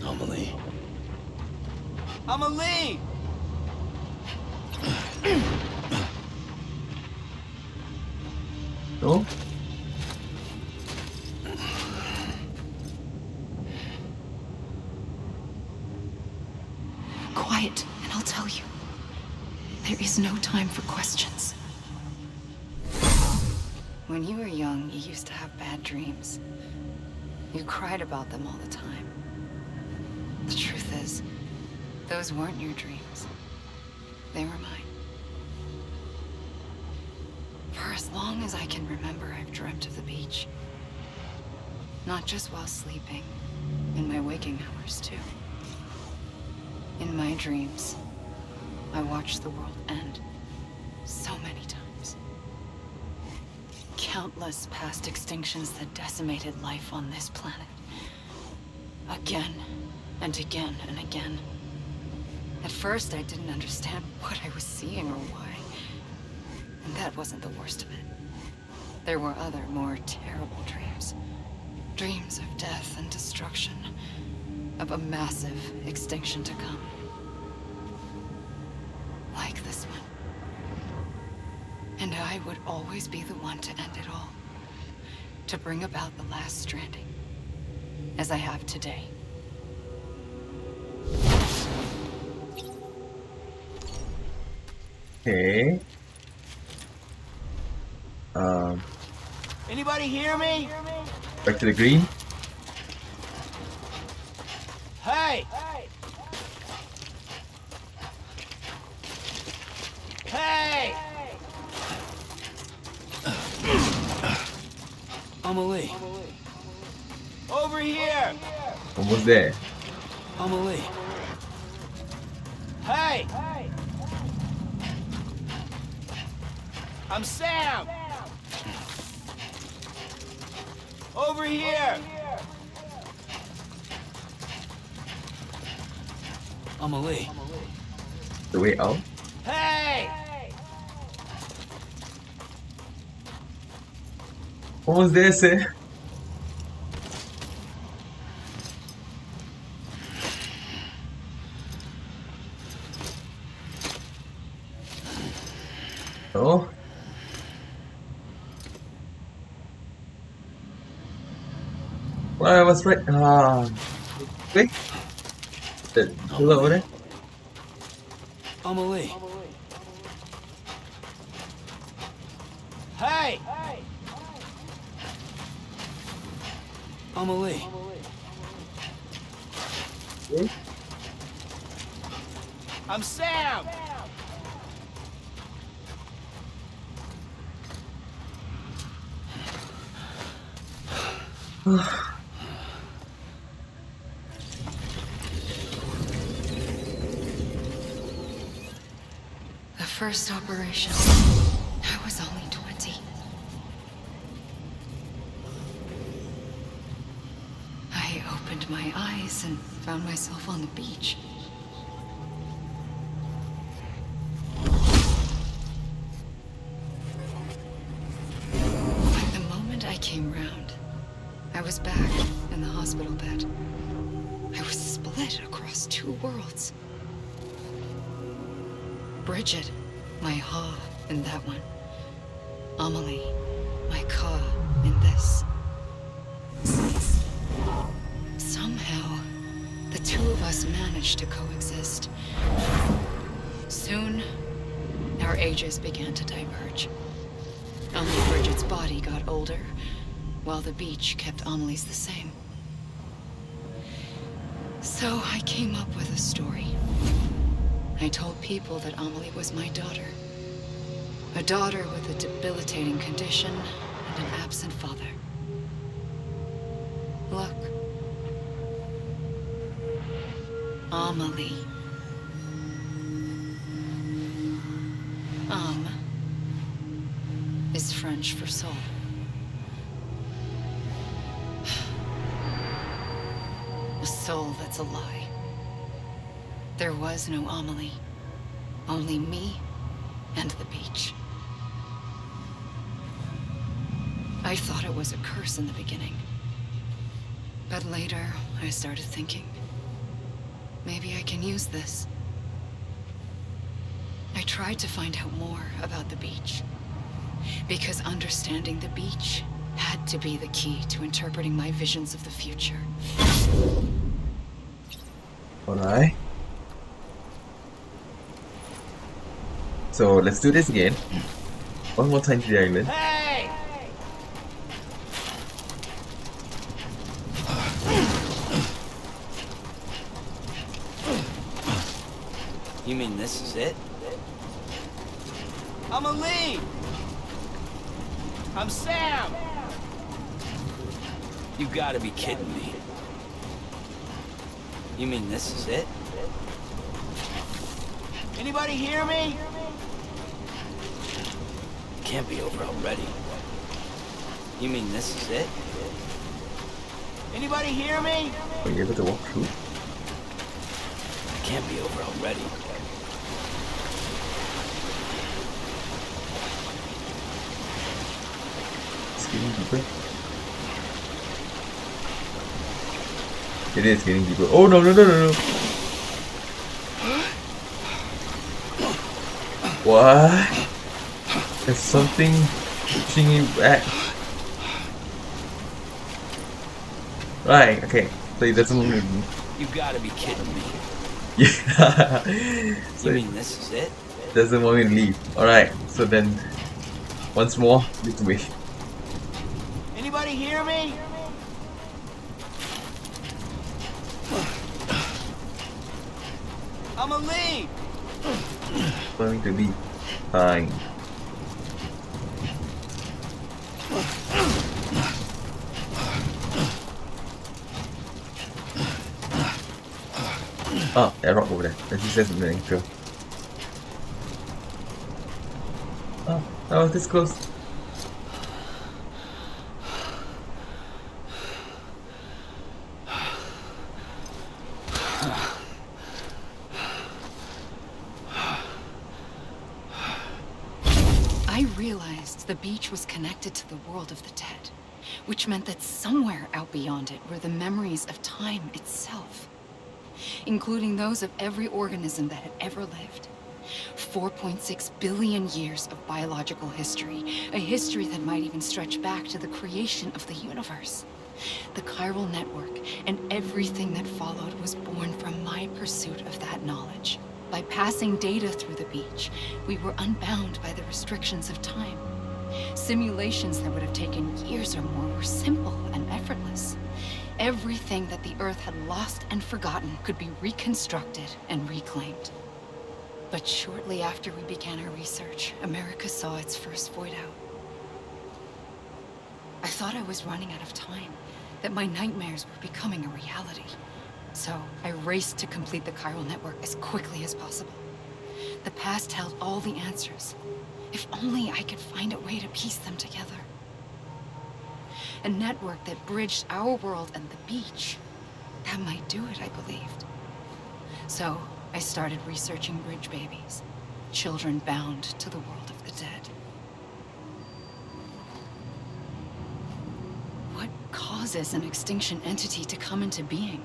Amelie. Amelie! No? Quiet, and I'll tell you. There is no time for questions. When you were young, you used to have bad dreams. You cried about them all the time. The truth is, those weren't your dreams. They were mine. For as long as I can remember, I've dreamt of the beach. Not just while sleeping, in my waking hours too. In my dreams, I watched the world end so many times. Countless past extinctions that decimated life on this planet. Again, and again, and again. At first, I didn't understand what I was seeing or why. And that wasn't the worst of it. There were other, more terrible dreams. Dreams of death and destruction. Of a massive extinction to come. Like this one. And I would always be the one to end it all. To bring about the last stranding. As I have today. Okay. Anybody hear me? Back to the green. Hey! Hey! Amelie. Over here! Almost there. Amelie. Hey! I'm Sam! Over here! Amelie. The way out. Hey! Almost there, sir. Oh. Well, I was right. Wait. Hello over there. Amelie. Hey! Amelie. I'm Sam! The first operation, I was only 20. I opened my eyes and found myself on the beach. But the moment I came round, I was back in the hospital bed. I was split across two worlds. Bridget, my Ha in that one. Amelie, my Ka in this. Somehow, the two of us managed to coexist. Soon, our ages began to diverge. Only Bridget's body got older, while the beach kept Amelie's the same. So I came up with a story. I told people that Amelie was my daughter. A daughter with a debilitating condition and an absent father. Look. Amelie. Is French for soul. A soul that's a lie. There was no Amelie. Only me and the beach. I thought it was a curse in the beginning. But later, I started thinking, maybe I can use this. I tried to find out more about the beach. Because understanding the beach had to be the key to interpreting my visions of the future. Alright. So let's do this again. One more time to the island. Hey! You mean this is it? I'm Lee! I'm Sam! You gotta be kidding me. You mean this is it? Anybody hear me? Can't be over already. You mean this is it? Anybody hear me? Are you able to walk through? Can't be over already. It's getting deeper. It is getting deeper. Oh no no no no no! What? There's something pushing you back. Right, okay. So it doesn't move. You gotta be kidding me. Yeah. So You mean this is it? it doesn't want me to leave. Alright, so then once more, let's wait. Anybody hear me? I'm Lee! Going to leave. Fine. Oh, that rock over there. That just says something too. Oh, that was this close. I realized the beach was connected to the world of the dead, which meant that somewhere out beyond it were the memories of time itself, including those of every organism that had ever lived. 4.6 billion years of biological history, a history that might even stretch back to the creation of the universe. The chiral network and everything that followed was born from my pursuit of that knowledge. By passing data through the beach, we were unbound by the restrictions of time. Simulations that would have taken years or more were simple and effortless. Everything that the Earth had lost and forgotten could be reconstructed and reclaimed. But shortly after we began our research, America saw its first void out. I thought I was running out of time, that my nightmares were becoming a reality. So I raced to complete the chiral network as quickly as possible. The past held all the answers. If only I could find a way to piece them together. A network that bridged our world and the beach. That might do it, I believed. So I started researching bridge babies, children bound to the world of the dead. What causes an extinction entity to come into being?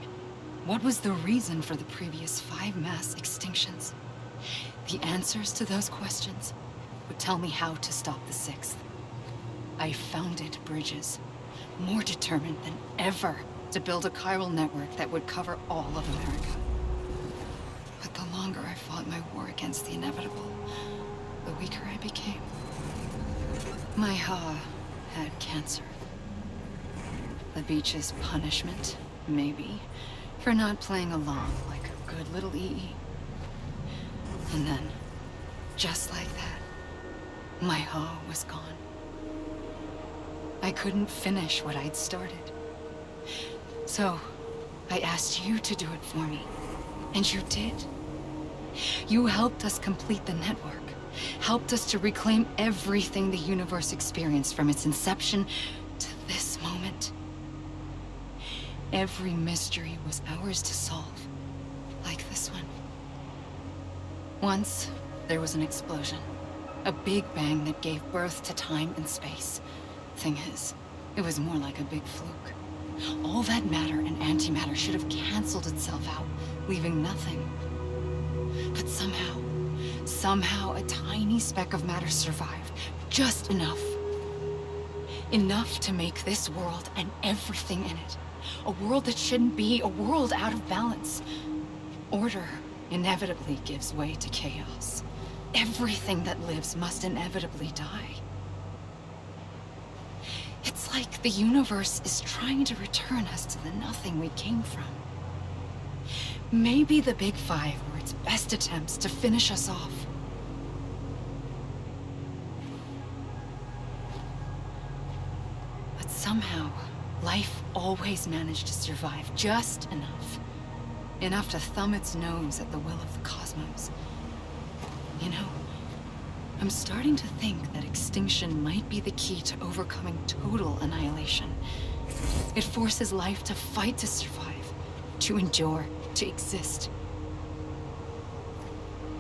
What was the reason for the previous 5 mass extinctions? The answers to those questions would tell me how to stop the 6th. I founded bridges, more determined than ever to build a chiral network that would cover all of America. But the longer I fought my war against the inevitable, the weaker I became. My Ha had cancer. The beach's punishment, maybe, for not playing along like a good little EE. And then, just like that, my Ha was gone. I couldn't finish what I'd started. So, I asked you to do it for me. And you did. You helped us complete the network. Helped us to reclaim everything the universe experienced from its inception to this moment. Every mystery was ours to solve. Like this one. Once, there was an explosion. A big bang that gave birth to time and space. Thing is, it was more like a big fluke. All that matter and antimatter should have canceled itself out, leaving nothing. But somehow a tiny speck of matter survived. Just enough. Enough to make this world and everything in it. A world that shouldn't be, a world out of balance. Order inevitably gives way to chaos. Everything that lives must inevitably die. It's like the universe is trying to return us to the nothing we came from. Maybe the Big Five were its best attempts to finish us off. But somehow, life always managed to survive just enough. Enough to thumb its nose at the will of the cosmos. You know, I'm starting to think that extinction might be the key to overcoming total annihilation. It forces life to fight to survive, to endure, to exist.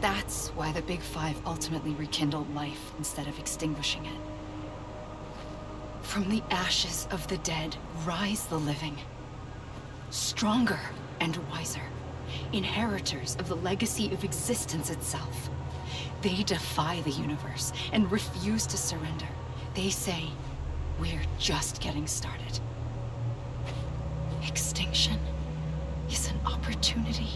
That's why the Big Five ultimately rekindled life instead of extinguishing it. From the ashes of the dead rise the living. Stronger and wiser. Inheritors of the legacy of existence itself. They defy the universe and refuse to surrender. They say, we're just getting started. Extinction is an opportunity.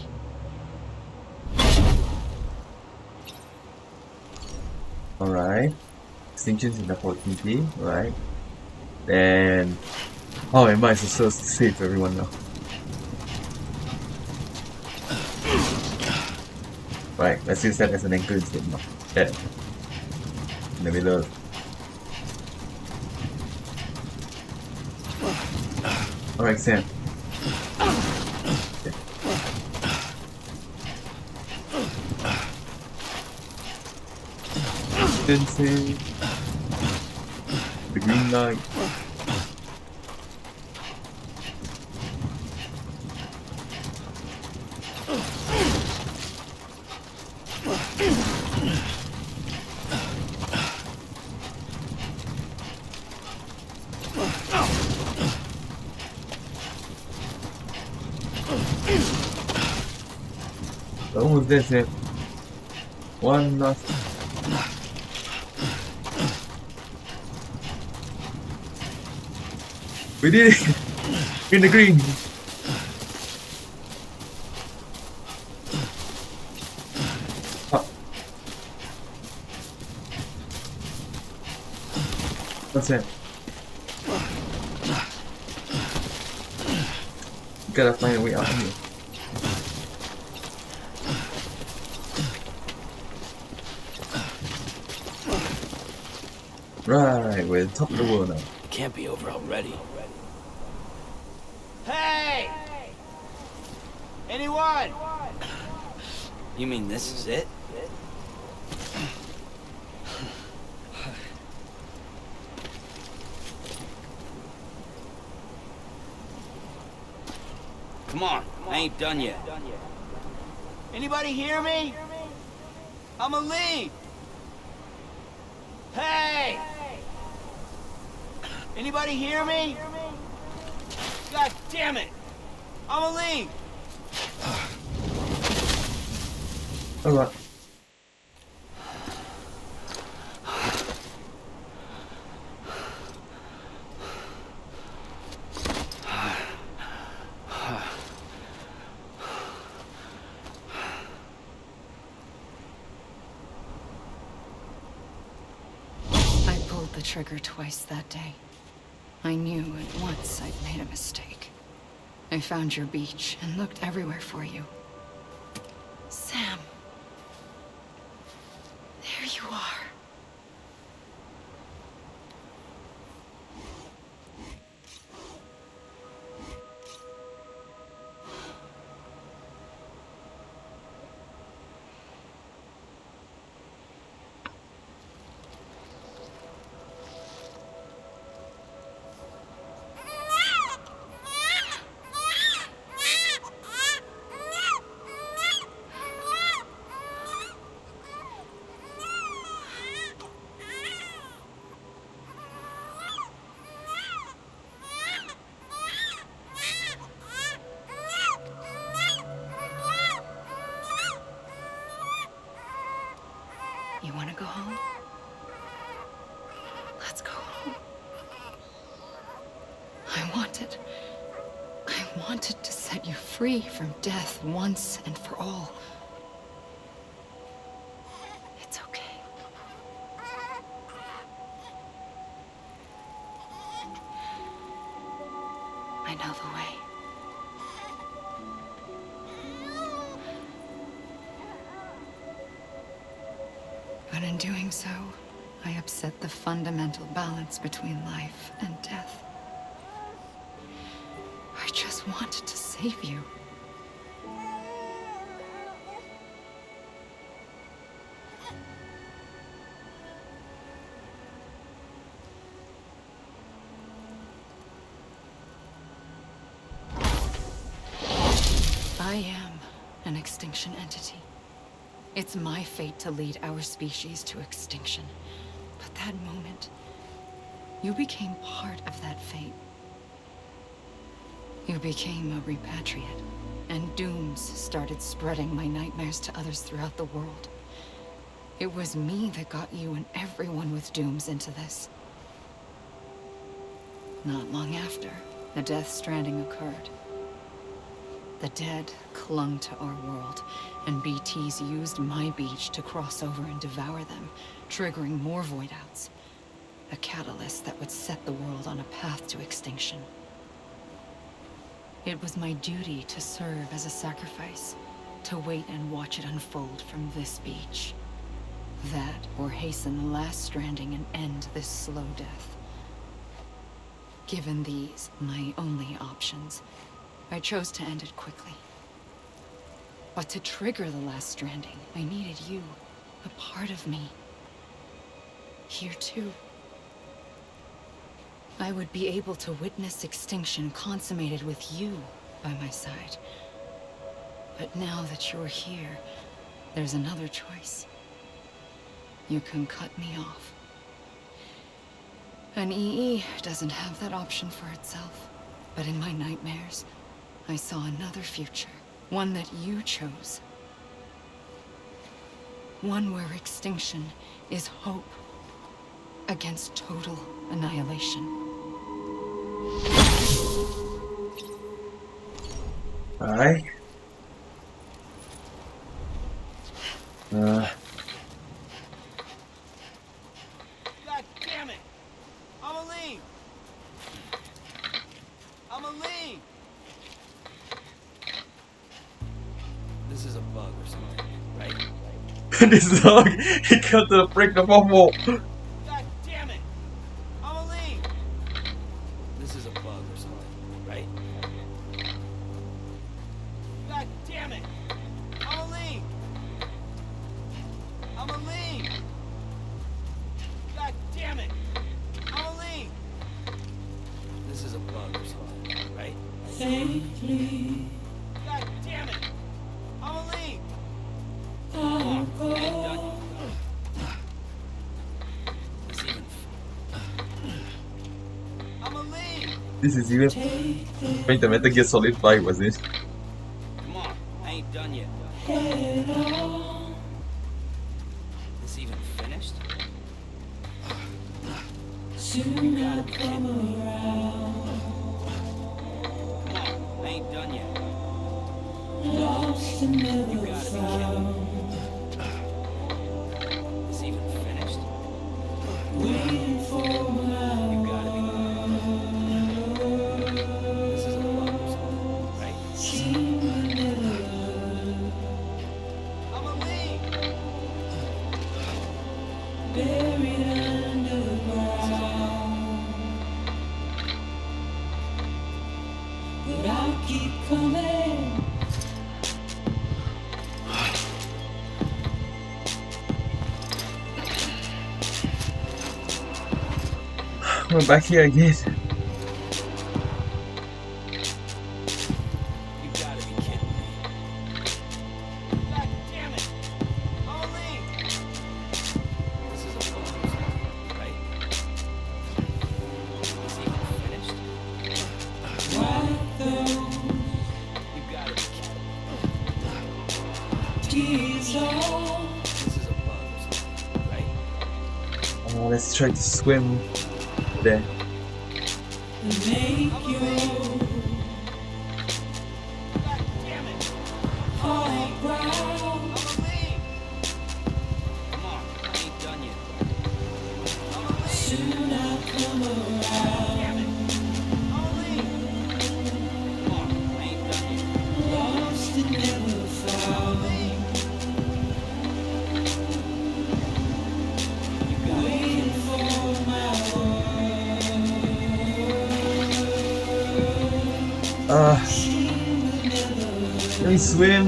Alright. Extinction is an opportunity, right? And oh, my mind is so safe, everyone now. Right, let's use that as an anchor instead of that. In the middle. Alright, Sam. Okay. Distancing. The green light. Almost there, Sam. One last. We did it! In the green! Oh. What's that? We gotta find a way out here. Right, we're at the top of the world now. It can't be over already. Anyone? You mean this is it? Come on, I ain't done yet. Anybody hear me? I'ma leave. Hey! Anybody hear me? God damn it! I'ma leave. Oh god. I pulled the trigger twice that day. I knew at once I'd made a mistake. I found your beach and looked everywhere for you. Sam. There you are. You want to go home? Let's go home. I wanted to set you free from death once and for all. It's okay. I know the way. But in doing so, I upset the fundamental balance between life and death. I just wanted to save you. I am an extinction entity. It's my fate to lead our species to extinction. But that moment, you became part of that fate. You became a repatriate, and dooms started spreading my nightmares to others throughout the world. It was me that got you and everyone with dooms into this. Not long after, the Death Stranding occurred. The dead clung to our world, and BTs used my beach to cross over and devour them, triggering more void outs. A catalyst that would set the world on a path to extinction. It was my duty to serve as a sacrifice, to wait and watch it unfold from this beach. That, or hasten the last stranding and end this slow death. Given these, my only options, I chose to end it quickly. But to trigger the last stranding, I needed you, a part of me. Here too. I would be able to witness extinction consummated with you by my side. But now that you're here, there's another choice. You can cut me off. An EE doesn't have that option for itself. But in my nightmares, I saw another future. One that you chose. One where extinction is hope against total annihilation. Alright. God damn it! I'ma leave! I'ma leave! This is a bug or something, right? This dog, he killed the freak the bubble. God damn it! I'ma leave! This is a bug or something, right? God damn it! damn it! Amelie! Amelie! God damn it! Amelie! This is a bug or something, right? God damn it! Amelie! Come on, I ain't done. This even... Amelie! This is even going to Metal Gear Solid 5, was it? Come on, I ain't done yet. This even finished? Come on, I ain't done yet. You gotta be kidding me. This even finished? You gotta be. This is a bug or something, right? Amelie! We're back here again. You gotta be kidding me. God damn it! Amelie! This is a bug or something, right? This even finished? You gotta be kidding me. This is a bug or something, right? Let's try to swim there. Amelie! God damn it! Amelie! Amelie! Come on, I ain't done yet. Amelie! God damn it! Amelie! Come on, I ain't done yet. Amelie! You gotta be kidding me. Let me swim.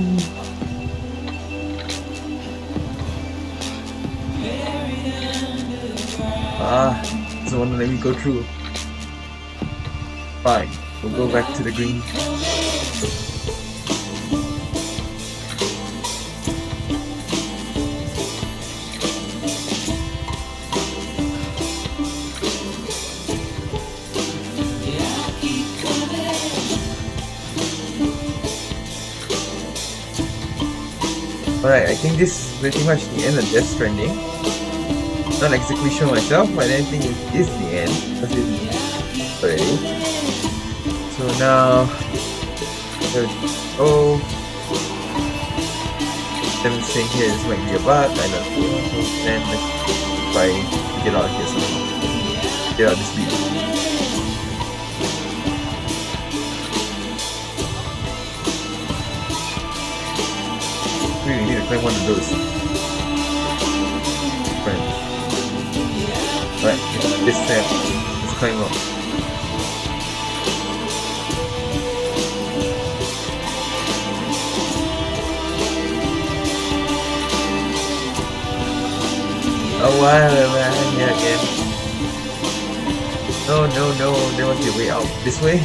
Doesn't want to let me go through. Fine, we'll go back to the green. Alright, I think this is pretty much the end of Death Stranding. Not exactly sure myself, but I think it is the end. Because it's already. So now, them staying here, this might be a bug, I don't know. So then let's try to get out of here somehow. Get out of this beach. Really need to climb one of those. Right. Right, this step. Let's climb up. Oh wow, man, here again. No, there must be a way out. This way?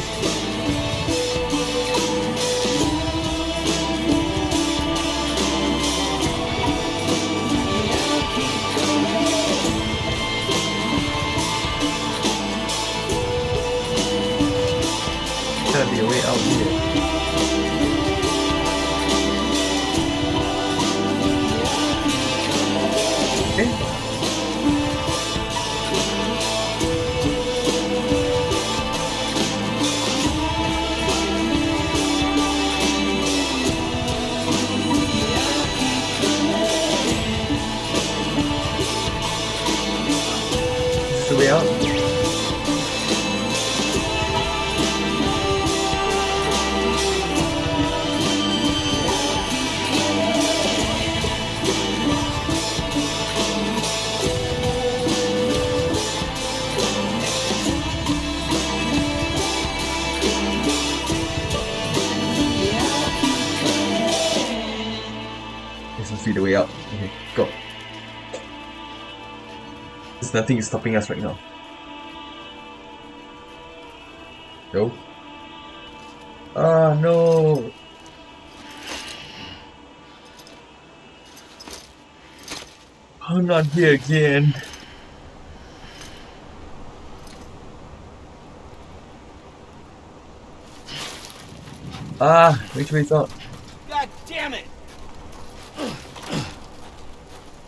Gotta be a way out here. Okay. must be the way out. Okay, go. There's nothing is stopping us right now. No. Ah, no. Oh, not here again. Ah, which way's out? God damn it!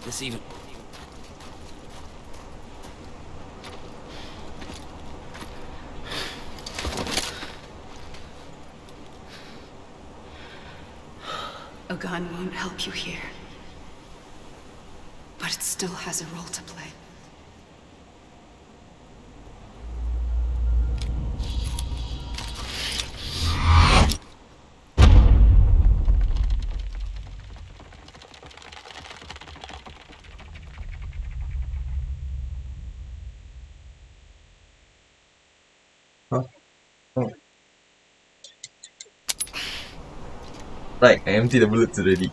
This even... A gun won't help you here. But it still has a role to play. Huh? Oh. Right, I emptied the bullets already.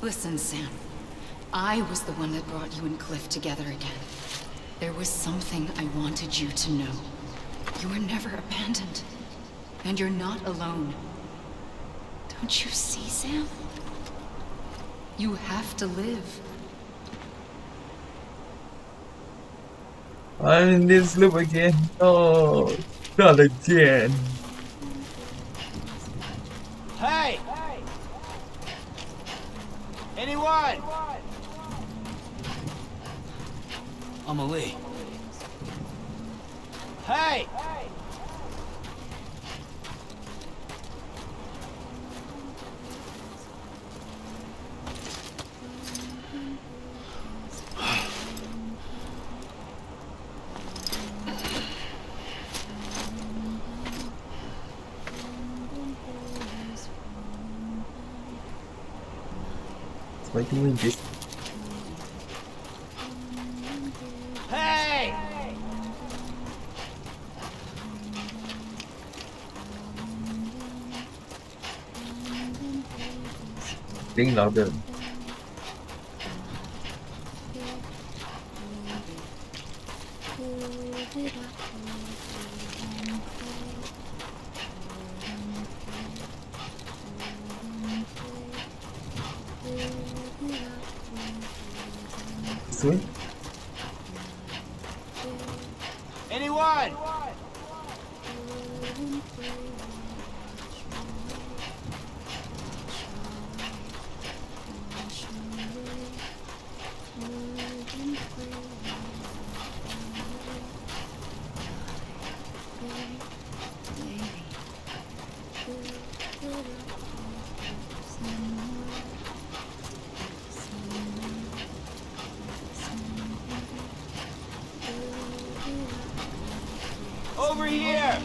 Listen, Sam. I was the one that brought you and Cliff together again. There was something I wanted you to know. You were never abandoned. And you're not alone. Don't you see, Sam? You have to live. I'm in this loop again. No, not again. Hey! Anyone? Amelie. Hey! Why doing this? Hey! Being louder. This way? Anyone? Over here!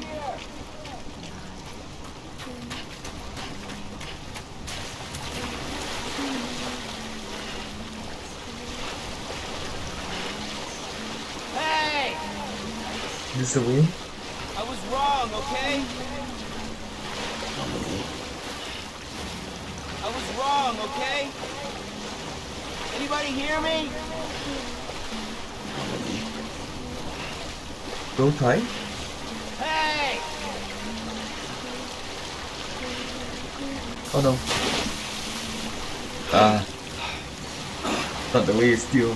Hey! This the way? I was wrong, okay? I was wrong, okay? Anybody hear me? Go time? Hey! Oh no. Ah. Not the way still.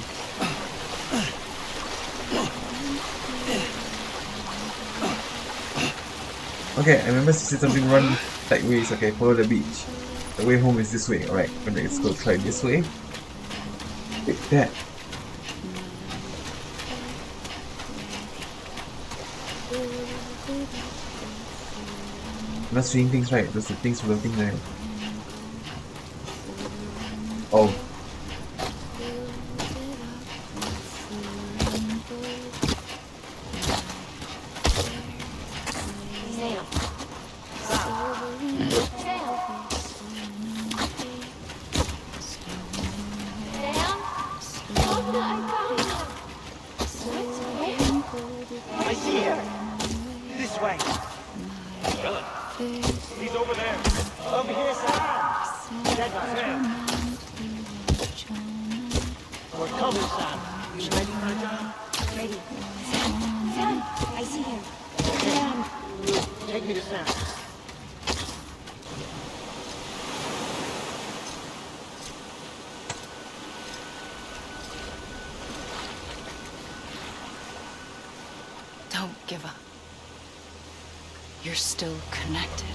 Okay, I remember she said something run sideways. Okay, follow the beach. The way home is this way. Alright, let's go try this way. Take that. I'm not seeing things right. Those are things floating there. Oh. I see him! This way! Really? He's over there. Over here, Sam! Dead Sam! We're coming, Sam. You ready for the job? Ready. Sam, I see him. Sam. Take me to Sam. Don't give up. You're still connected.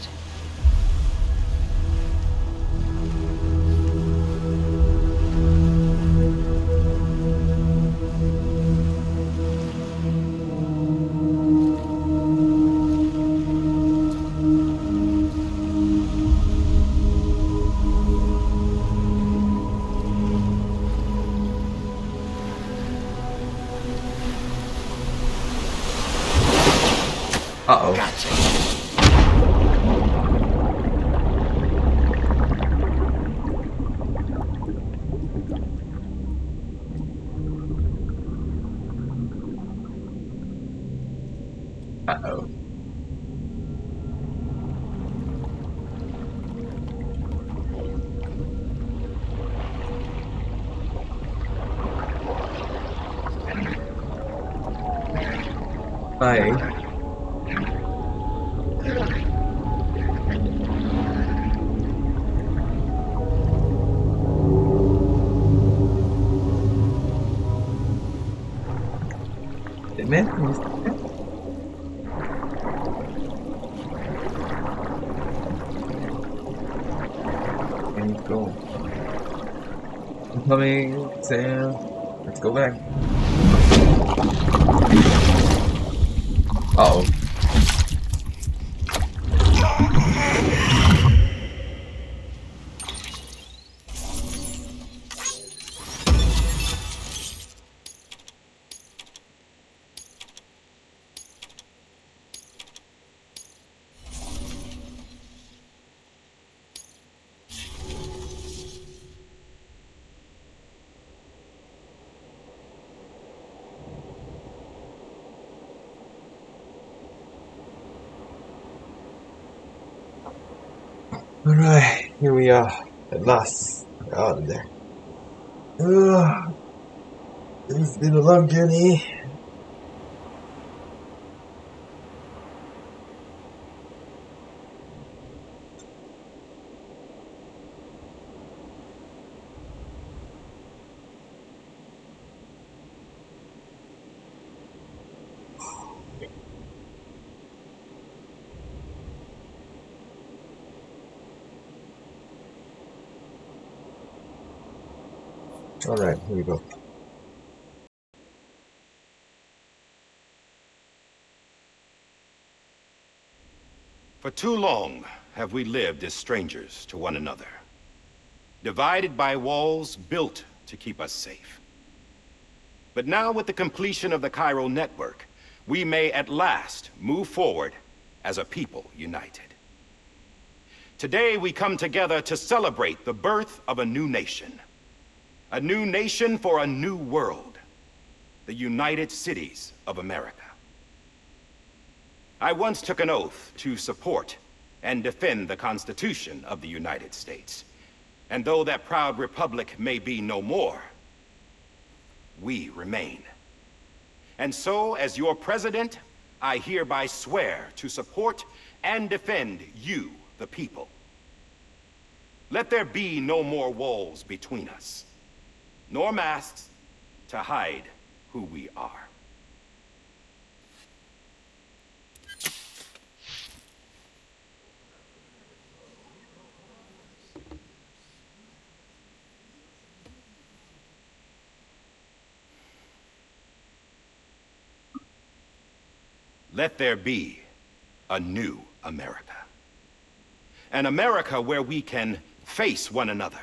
Uh-oh. Gotcha. Uh-oh. Bye. Man, and go. I'm coming, Sam. Let's go back. Uh-oh. Alright, here we are, at last. We're out of there. It's been a long journey. Alright, here we go. For too long have we lived as strangers to one another, divided by walls built to keep us safe. But now, with the completion of the chiral network, we may at last move forward as a people united. Today we come together to celebrate the birth of a new nation. A new nation for a new world. The United Cities of America. I once took an oath to support and defend the Constitution of the United States. And though that proud republic may be no more, we remain. And so, as your president, I hereby swear to support and defend you, the people. Let there be no more walls between us, nor masks to hide who we are. Let there be a new America. An America where we can face one another,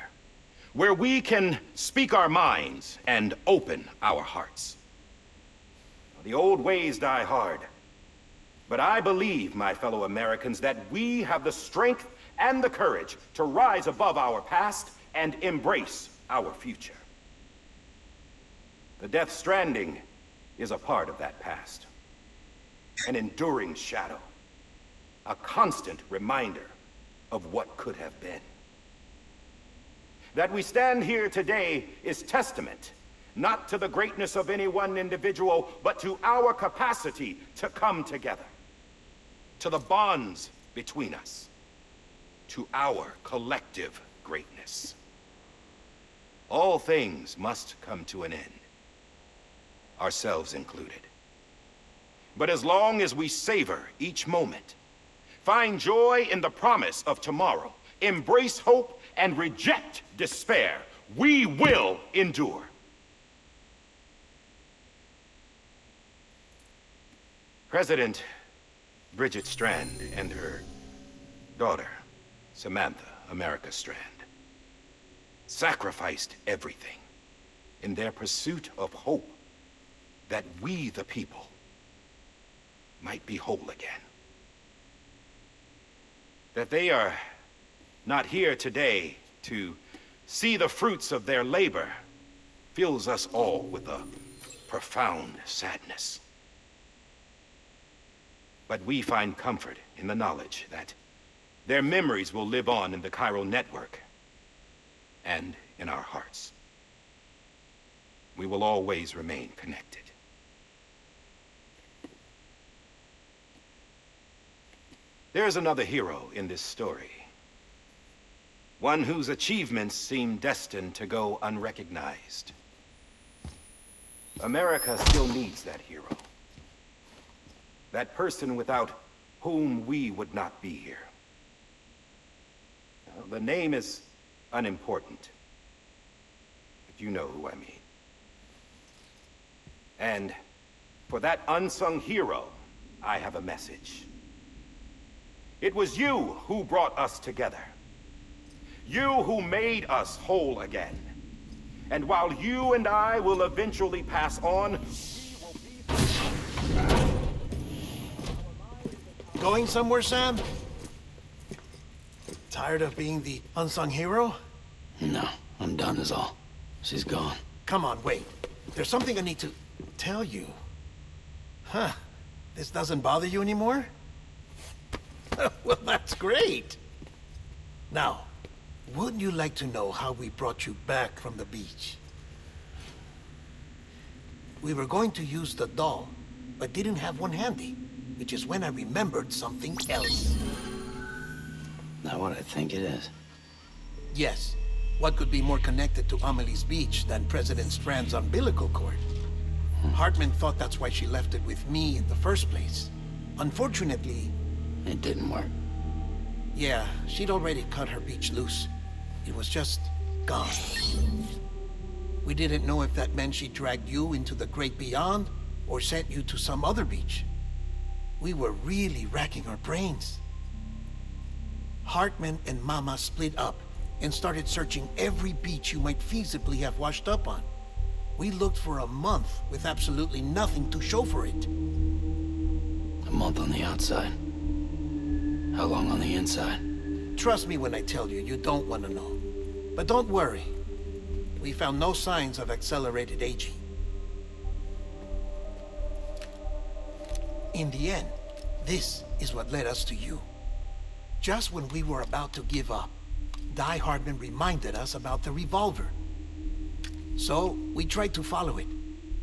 where we can speak our minds and open our hearts. The old ways die hard, but I believe, my fellow Americans, that we have the strength and the courage to rise above our past and embrace our future. The Death Stranding is a part of that past. an enduring shadow, a constant reminder of what could have been. That we stand here today is testament, not to the greatness of any one individual, but to our capacity to come together, to the bonds between us, to our collective greatness. All things must come to an end, ourselves included. But as long as we savor each moment, find joy in the promise of tomorrow, embrace hope, and reject despair, we will endure. President Bridget Strand and her daughter, Samantha America Strand, sacrificed everything in their pursuit of hope that we, the people, might be whole again. That they are not here today to see the fruits of their labor fills us all with a profound sadness. But we find comfort in the knowledge that their memories will live on in the chiral network and in our hearts. We will always remain connected. There's another hero in this story. One whose achievements seem destined to go unrecognized. America still needs that hero. That person without whom we would not be here. The name is unimportant, but you know who I mean. And for that unsung hero, I have a message. It was you who brought us together. You who made us whole again. And while you and I will eventually pass on, Going somewhere, Sam? Tired of being the unsung hero? No, I'm done is all. She's gone. Come on, wait. There's something I need to tell you. Huh. This doesn't bother you anymore? Well, that's great. Now, wouldn't you like to know how we brought you back from the beach? We were going to use the doll, but didn't have one handy, which is when I remembered something else. Not what I think it is. Yes. What could be more connected to Amelie's beach than President Strand's umbilical cord? Hartman thought that's why she left it with me in the first place. Unfortunately... It didn't work. Yeah, she'd already cut her beach loose. It was just gone. We didn't know if that meant she dragged you into the great beyond, or sent you to some other beach. We were really racking our brains. Hartman and Mama split up and started searching every beach you might feasibly have washed up on. We looked for a month with absolutely nothing to show for it. A month on the outside. How long on the inside? Trust me when I tell you, you don't want to know. But don't worry. We found no signs of accelerated aging. In the end, this is what led us to you. Just when we were about to give up, Die Hartman reminded us about the revolver. So, we tried to follow it,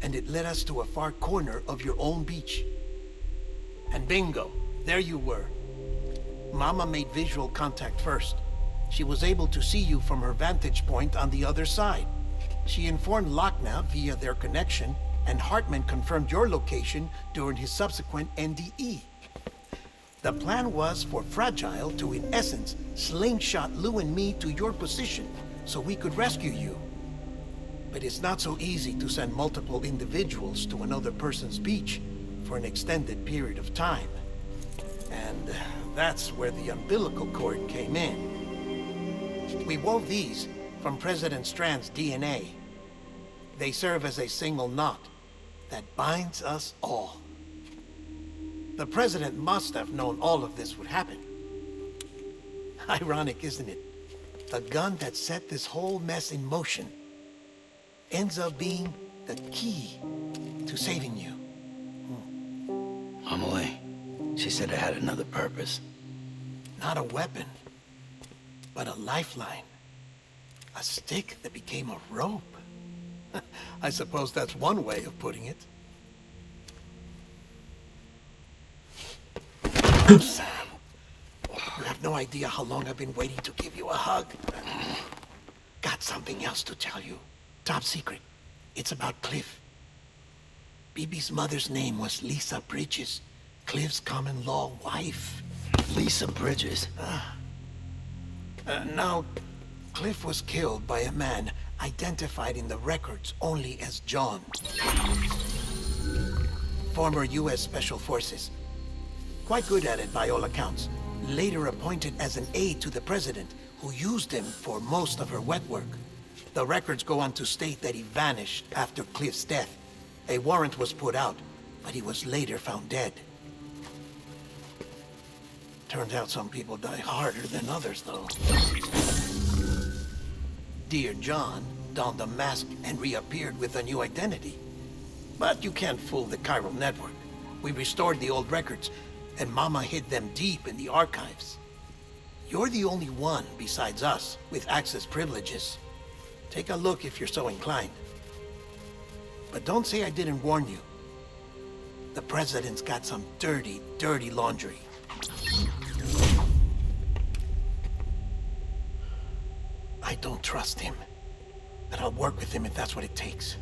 and it led us to a far corner of your own beach. And bingo, there you were. Mama made visual contact first. She was able to see you from her vantage point on the other side. She informed Lochna via their connection, and Hartman confirmed your location during his subsequent NDE. The plan was for Fragile to, in essence, slingshot Lou and me to your position so we could rescue you. But it's not so easy to send multiple individuals to another person's beach for an extended period of time. And that's where the umbilical cord came in. We wove these from President Strand's DNA. They serve as a single knot that binds us all. The President must have known all of this would happen. Ironic, isn't it? The gun that set this whole mess in motion ends up being the key to saving you. Amelie, she said it had another purpose. Not a weapon, but a lifeline. A stick that became a rope. I suppose that's one way of putting it. Sam, you have no idea how long I've been waiting to give you a hug. Got something else to tell you. Top secret. It's about Cliff. Bibi's mother's name was Lisa Bridges, Cliff's common-law wife. Lisa Bridges? Now, Cliff was killed by a man identified in the records only as John. Former U.S. Special Forces. Quite good at it by all accounts. Later appointed as an aide to the president, who used him for most of her wet work. The records go on to state that he vanished after Cliff's death. A warrant was put out, but he was later found dead. Turns out some people die harder than others, though. Dear John donned a mask and reappeared with a new identity. But you can't fool the chiral network. We restored the old records, and Mama hid them deep in the archives. You're the only one besides us with access privileges. Take a look if you're so inclined. But don't say I didn't warn you. The president's got some dirty, dirty laundry. I don't trust him, but I'll work with him if that's what it takes.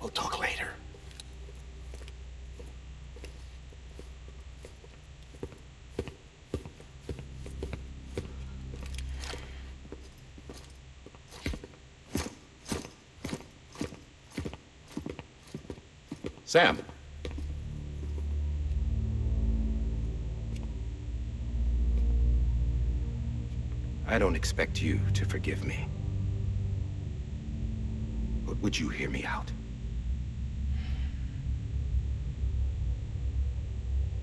We'll talk later. Sam. I don't expect you to forgive me. But would you hear me out?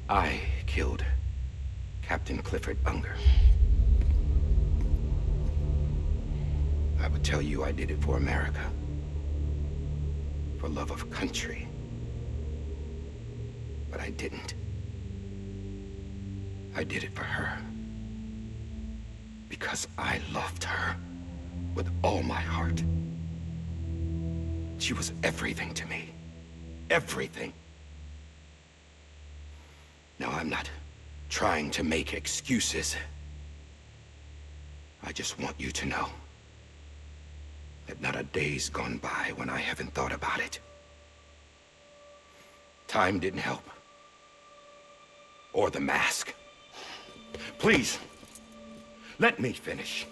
I killed Captain Clifford Unger. I would tell you I did it for America. For love of country. But I didn't. I did it for her. Because I loved her with all my heart. She was everything to me. Everything. Now, I'm not trying to make excuses. I just want you to know that not a day's gone by when I haven't thought about it. Time didn't help. Or the mask. Please, let me finish.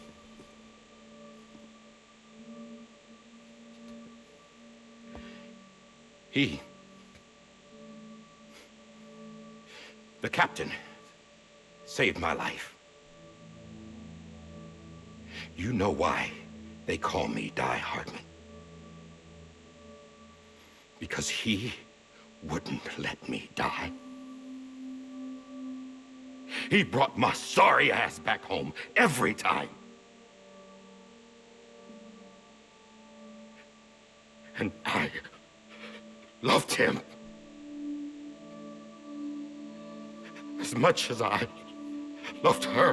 The captain, saved my life. You know why they call me Die Hardman. Because he wouldn't let me die. He brought my sorry ass back home every time. And I loved him as much as I loved her.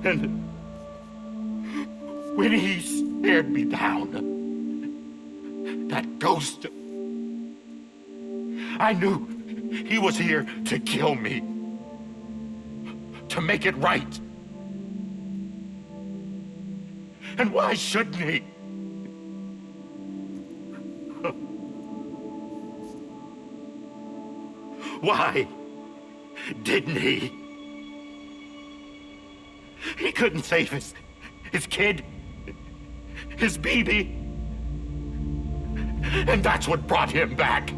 And when he stared me down, that ghost, I knew he was here to kill me, to make it right. And why shouldn't he? Why didn't he? He couldn't save his kid, his baby. And that's what brought him back.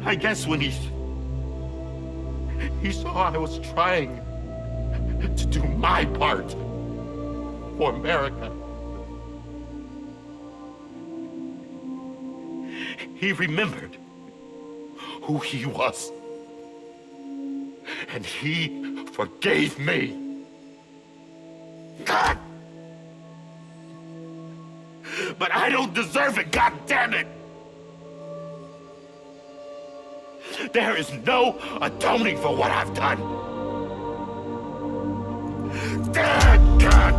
I guess when he saw I was trying to do my part for America, he remembered who he was. And he forgave me. God! But I don't deserve it, God damn it! There is no atoning for what I've done. Damn, God!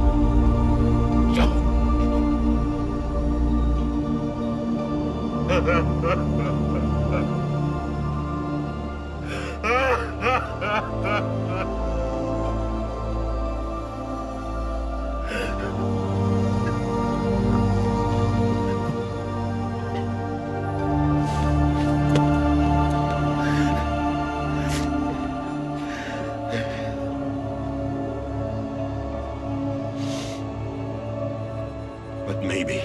But maybe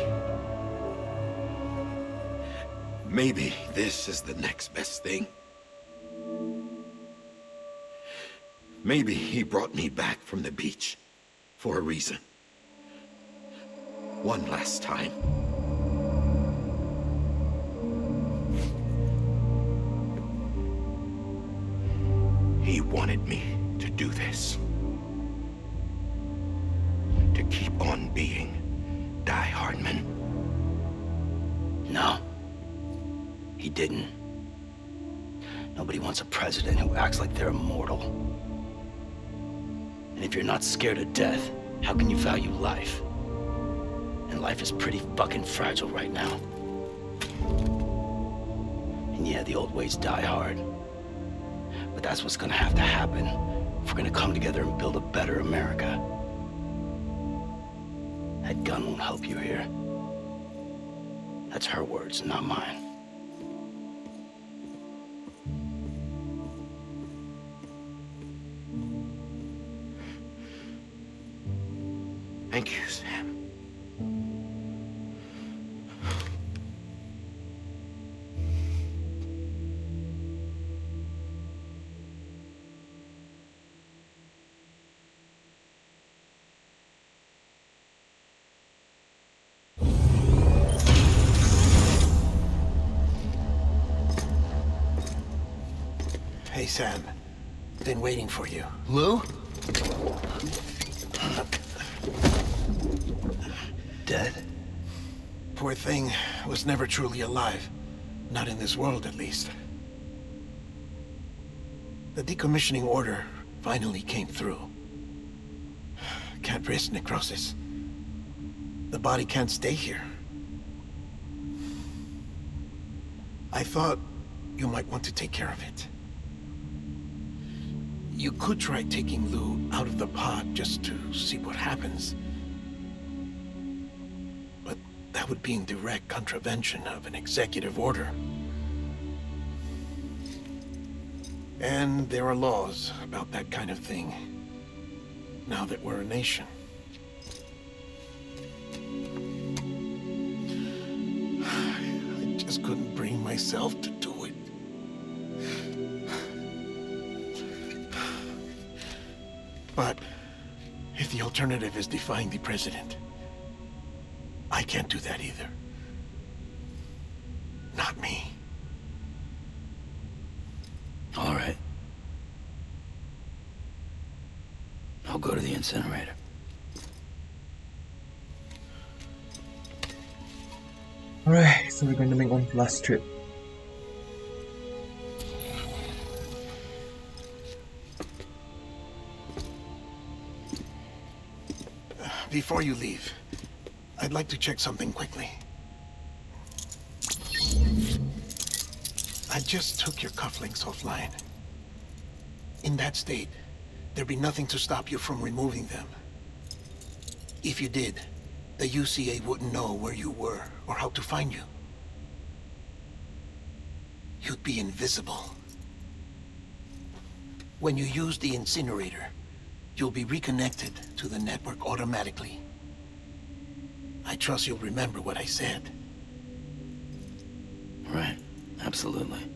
this is the next best thing. Maybe he brought me back from the beach for a reason. One last time. He wanted me to do this. To keep on being Die Hardman. No. He didn't. Nobody wants a president who acts like they're immortal. And if you're not scared of death, how can you value life? And life is pretty fucking fragile right now. And yeah, the old ways die hard. But that's what's gonna have to happen if we're gonna come together and build a better America. That gun won't help you here. That's her words, not mine. Thank you, Sam. Hey, Sam. Been waiting for you. Lou? Dead? Poor thing was never truly alive. Not in this world, at least. The decommissioning order finally came through. Can't risk necrosis. The body can't stay here. I thought you might want to take care of it. You could try taking Lou out of the pod just to see what happens. But that would be in direct contravention of an executive order. And there are laws about that kind of thing, now that we're a nation. I just couldn't bring myself to do it. But if the alternative is defying the president, I can't do that either. Not me. All right. I'll go to the incinerator. Alright, so we're going to make one last trip. Before you leave, I'd like to check something quickly. I just took your cufflinks offline. In that state, there'd be nothing to stop you from removing them. If you did, the UCA wouldn't know where you were or how to find you. You'd be invisible. When you use the incinerator, you'll be reconnected to the network automatically. I trust you'll remember what I said. Right, absolutely.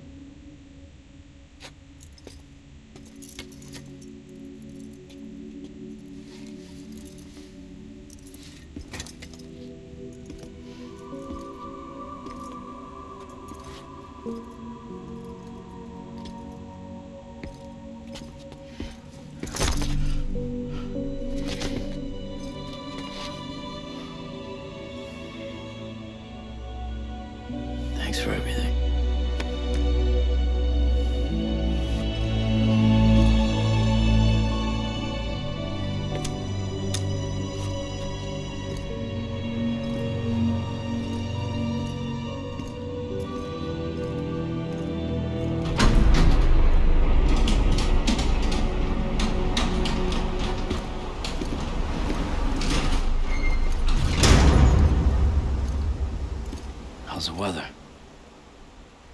weather?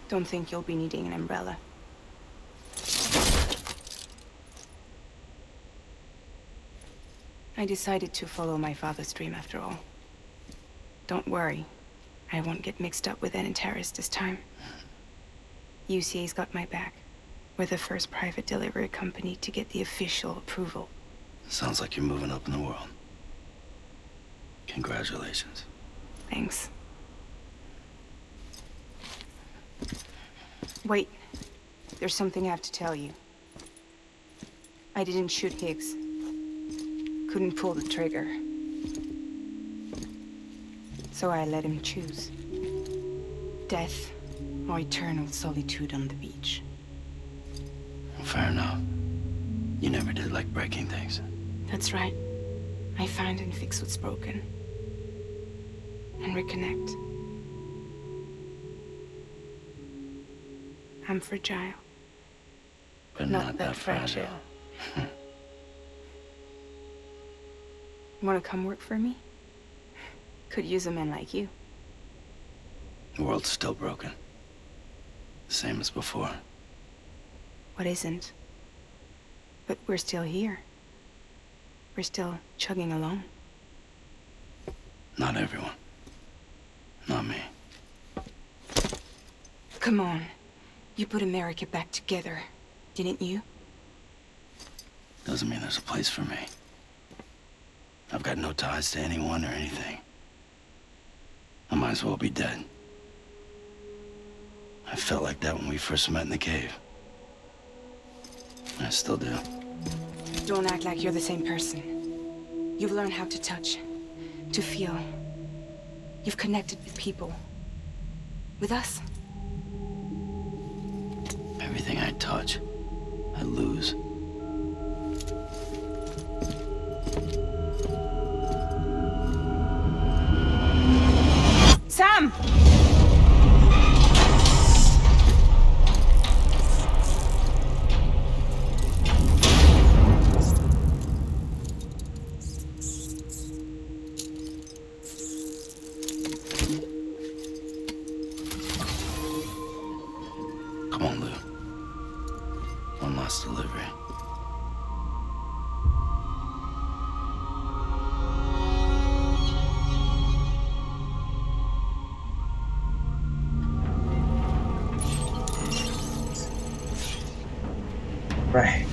Don't think you'll be needing an umbrella. I decided to follow my father's dream after all. Don't worry. I won't get mixed up with any terrorists this time. UCA's got my back. We're the first private delivery company to get the official approval. Sounds like you're moving up in the world. Congratulations. Thanks. Wait. There's something I have to tell you. I didn't shoot Higgs. Couldn't pull the trigger. So I let him choose. Death or eternal solitude on the beach. Fair enough. You never did like breaking things. That's right. I find and fix what's broken. And reconnect. I'm fragile. But not that fragile. Want to come work for me? Could use a man like you. The world's still broken. Same as before. What isn't? But we're still here. We're still chugging along. Not everyone. Not me. Come on. You put America back together, didn't you? Doesn't mean there's a place for me. I've got no ties to anyone or anything. I might as well be dead. I felt like that when we first met in the cave. I still do. Don't act like you're the same person. You've learned how to touch, to feel. You've connected with people. With us. Everything I touch, I lose. Sam! Come on, Lou. One last delivery. Right.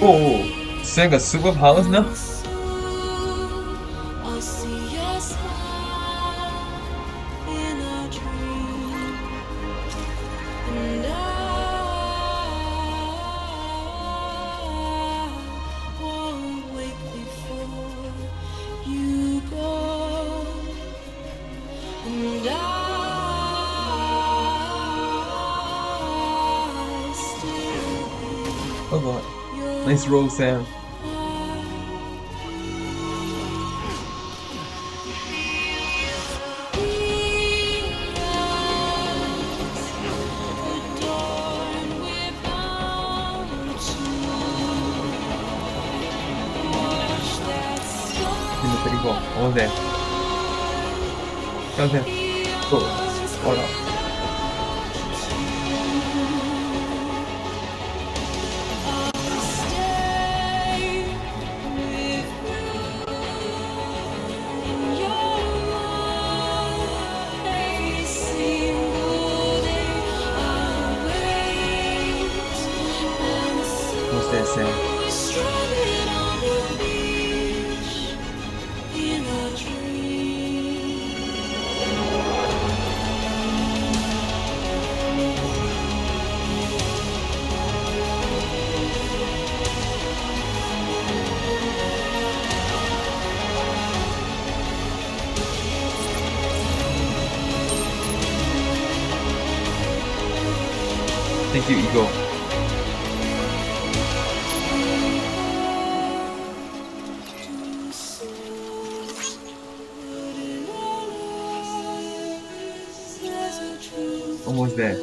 Oh, Sam got superpowers now? Oh god. Nice roll, Sam. 그리고 어제 어제 또 뭐라 there, Sam? Thank you, Ego. Almost there.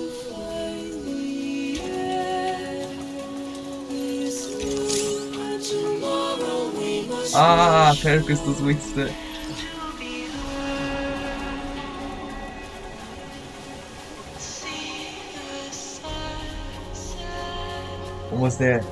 Ah, Kyber crystals wasted. Almost there.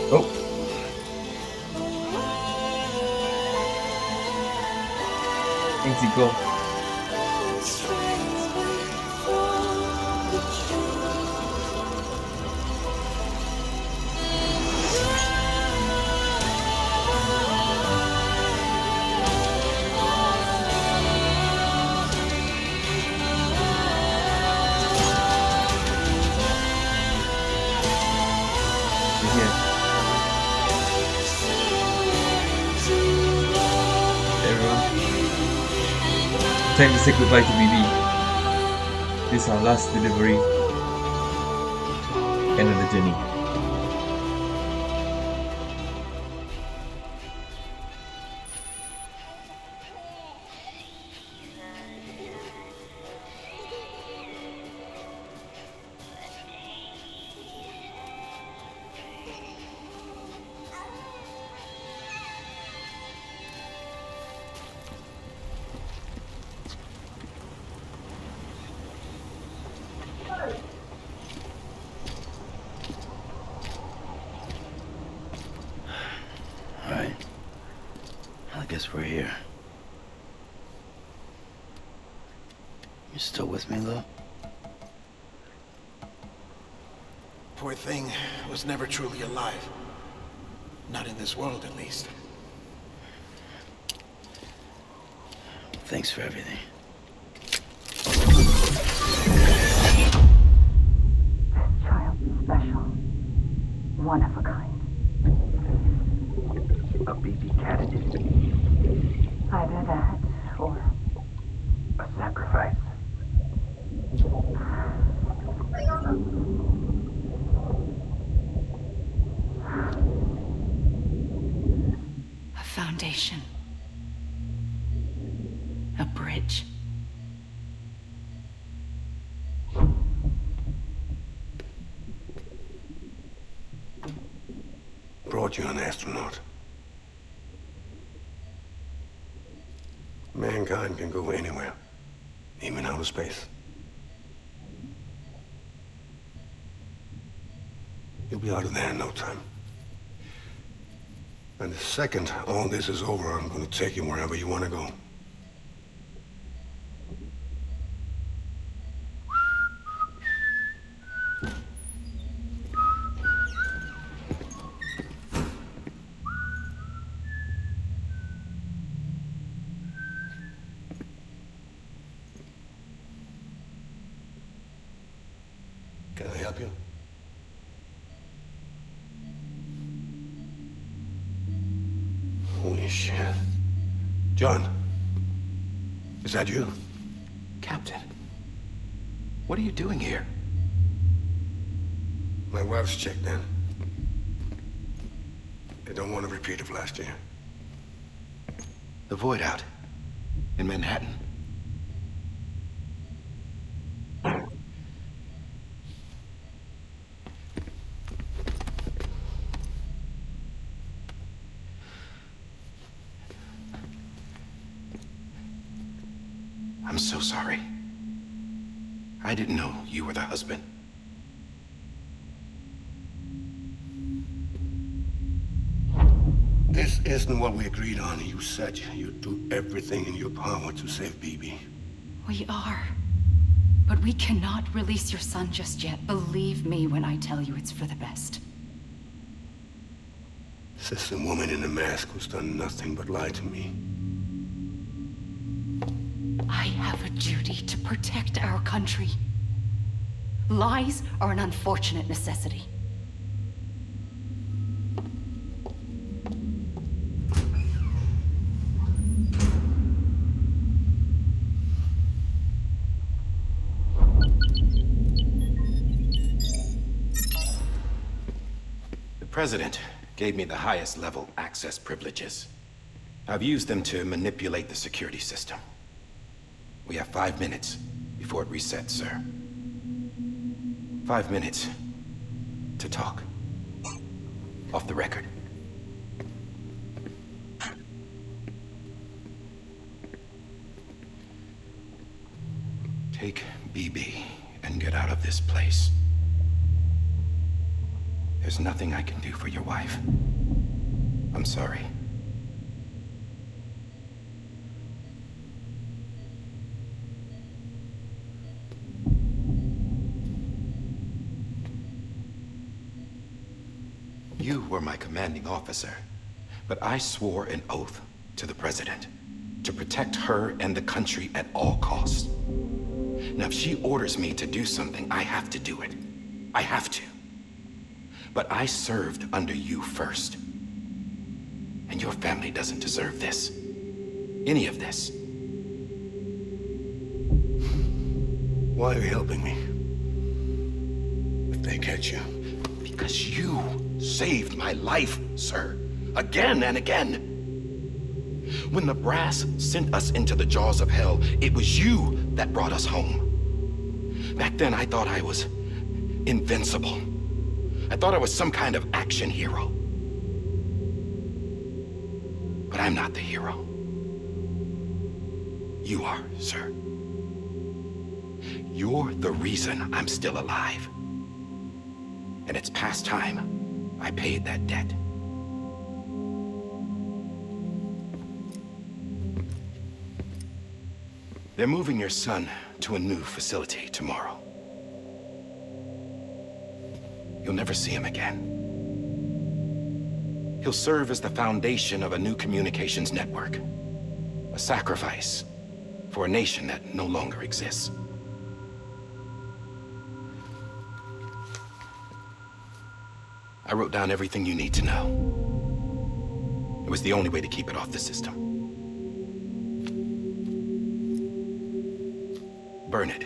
Oh. Thanks, Ego. Time to say goodbye to BB. This is our last delivery. End of the journey. Alright. I guess we're here. You still with me, Lou? Poor thing was never truly alive. Not in this world, at least. Thanks for everything. Child special. One of a kind. A baby candidate. Either that or A sacrifice. A foundation. A bridge. Brought you an astronaut. Mankind can go anywhere, even outer space. You'll be out of there in no time. And the second all this is over, I'm going to take you wherever you want to go. Can I help you? Holy shit. John, is that you? Captain, what are you doing here? My wife's checked in. They don't want a repeat of last year. The void out in Manhattan. I'm so sorry. I didn't know you were the husband. This isn't what we agreed on. You said you'd do everything in your power to save Bibi. We are. But we cannot release your son just yet. Believe me when I tell you it's for the best. Sister woman in a mask who's done nothing but lie to me. I have a duty to protect our country. Lies are an unfortunate necessity. The President gave me the highest level access privileges. I've used them to manipulate the security system. We have 5 minutes before it resets, sir. 5 minutes to talk. Off the record. Take BB and get out of this place. There's nothing I can do for your wife. I'm sorry. You were my commanding officer, but I swore an oath to the President to protect her and the country at all costs. Now, if she orders me to do something, I have to do it. I have to. But I served under you first. And your family doesn't deserve this. Any of this. Why are you helping me? If they catch you. Because you saved my life, sir. Again and again. When the brass sent us into the jaws of hell, it was you that brought us home. Back then, I thought I was invincible. I thought I was some kind of action hero. But I'm not the hero. You are, sir. You're the reason I'm still alive. And it's past time I paid that debt. They're moving your son to a new facility tomorrow. You'll never see him again. He'll serve as the foundation of a new communications network. A sacrifice for a nation that no longer exists. I wrote down everything you need to know. It was the only way to keep it off the system. Burn it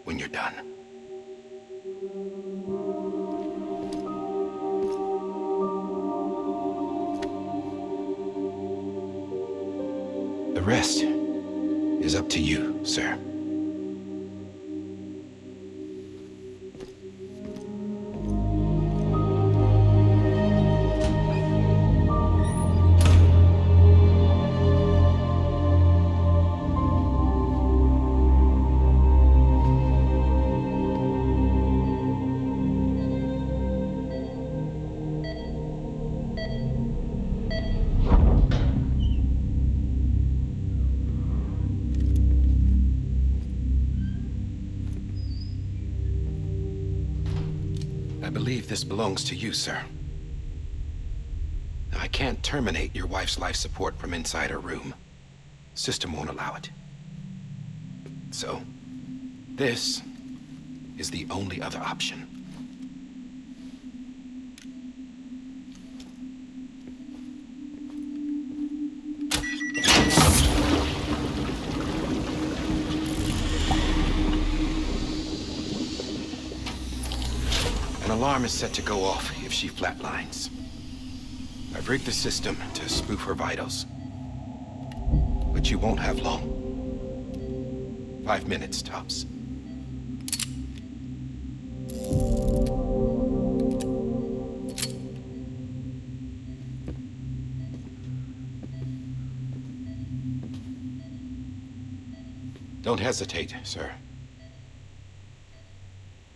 when you're done. The rest is up to you, sir. I believe this belongs to you, sir. Now, I can't terminate your wife's life support from inside her room. System won't allow it. So, this is the only other option. An alarm is set to go off if she flatlines. I've rigged the system to spoof her vitals. But you won't have long. 5 minutes, tops. Don't hesitate, sir.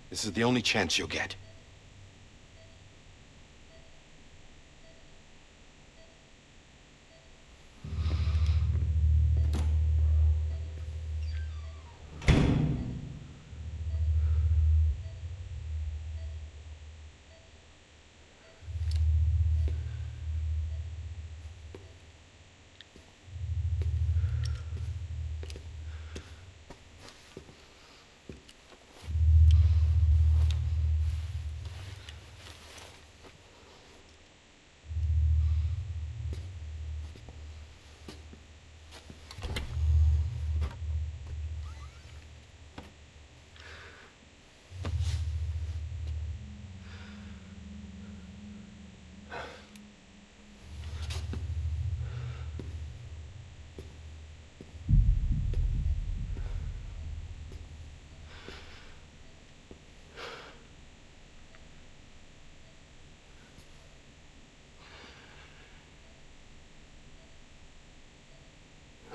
This is the only chance you'll get.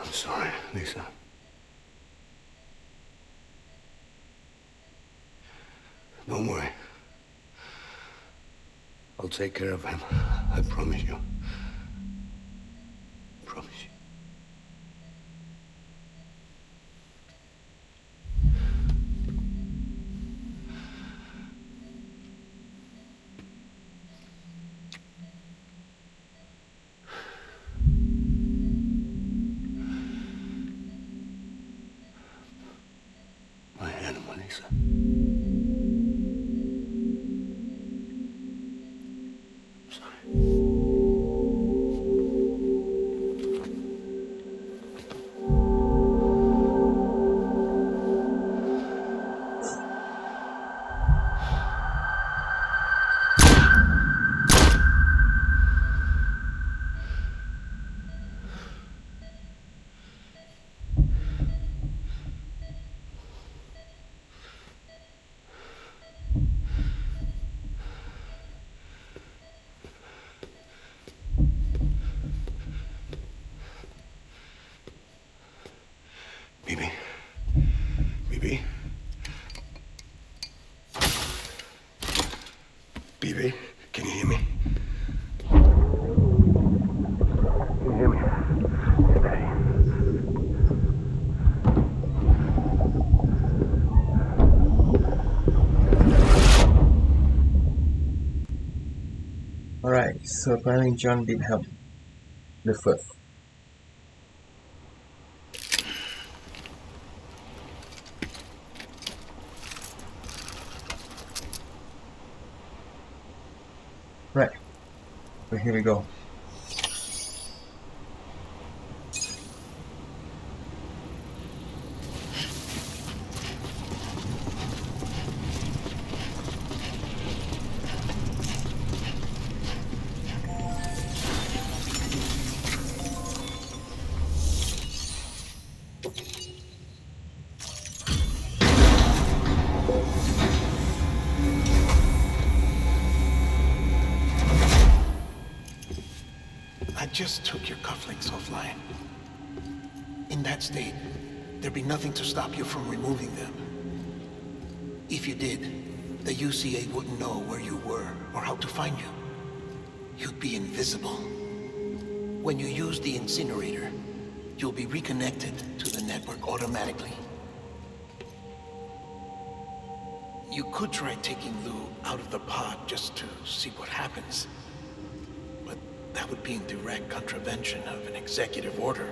I'm sorry, Lisa. Don't worry. I'll take care of him. I promise you. Promise you. My animal, Lisa. Bibi? Bibi? Bibi, can you hear me? Can you hear me? Steady. Alright, so apparently John did help the first. Right, so here we go. I just took your cufflinks offline. In that state, there'd be nothing to stop you from removing them. If you did, the UCA wouldn't know where you were or how to find you. You'd be invisible. When you use the incinerator, you'll be reconnected to the network automatically. You could try taking Lou out of the pod just to see what happens. But that would be in direct contravention of an executive order.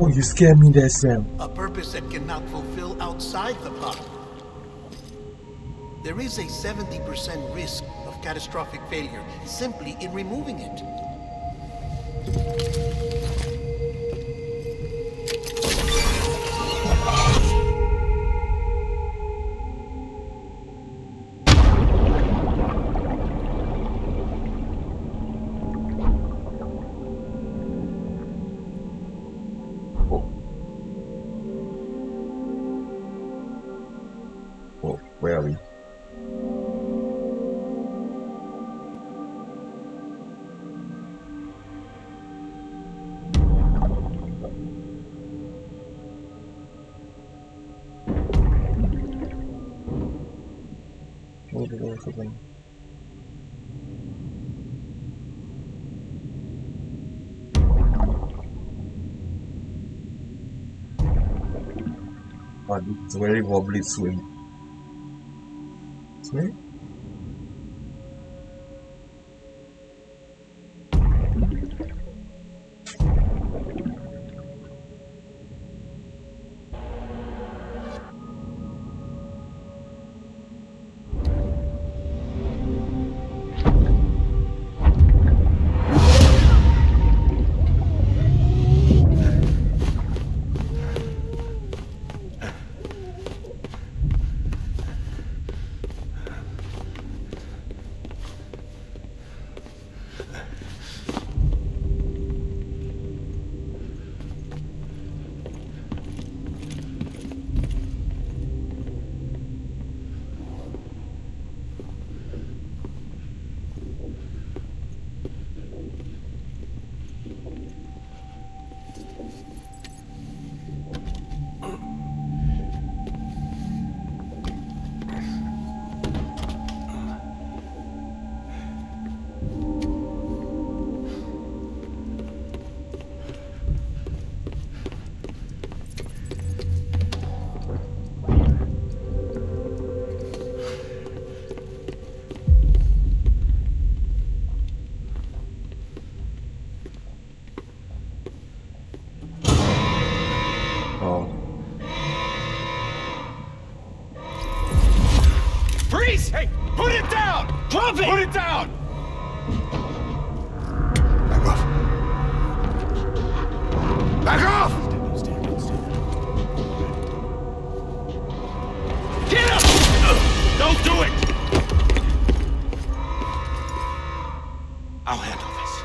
Oh, you scared me there, Sam. A purpose it cannot fulfill outside the pod. There is a 70% risk of catastrophic failure simply in removing it. Oh, where are we? Wait a second. It's a very wobbly swing. Swing? Freeze! Hey, put it down! Drop it! Put it down! Back off. Back off! Get up! Don't do it! I'll handle this.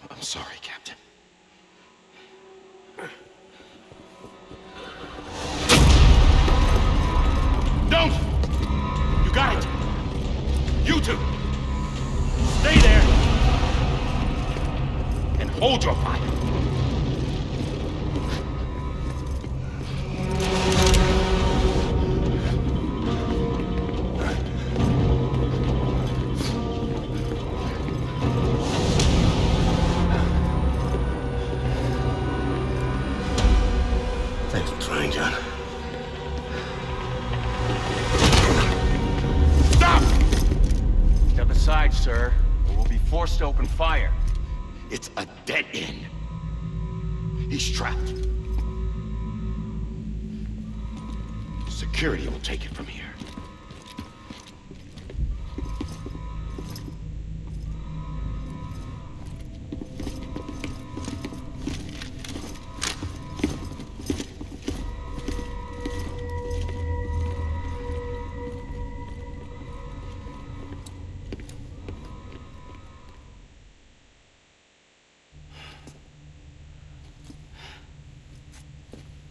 I'm sorry, Captain. Don't! You got it! You two! Stay there! And hold your fire! Thanks for trying, John. Stop! Step aside, sir, or we'll be forced to open fire. It's a dead end. He's trapped. Security will take it from here.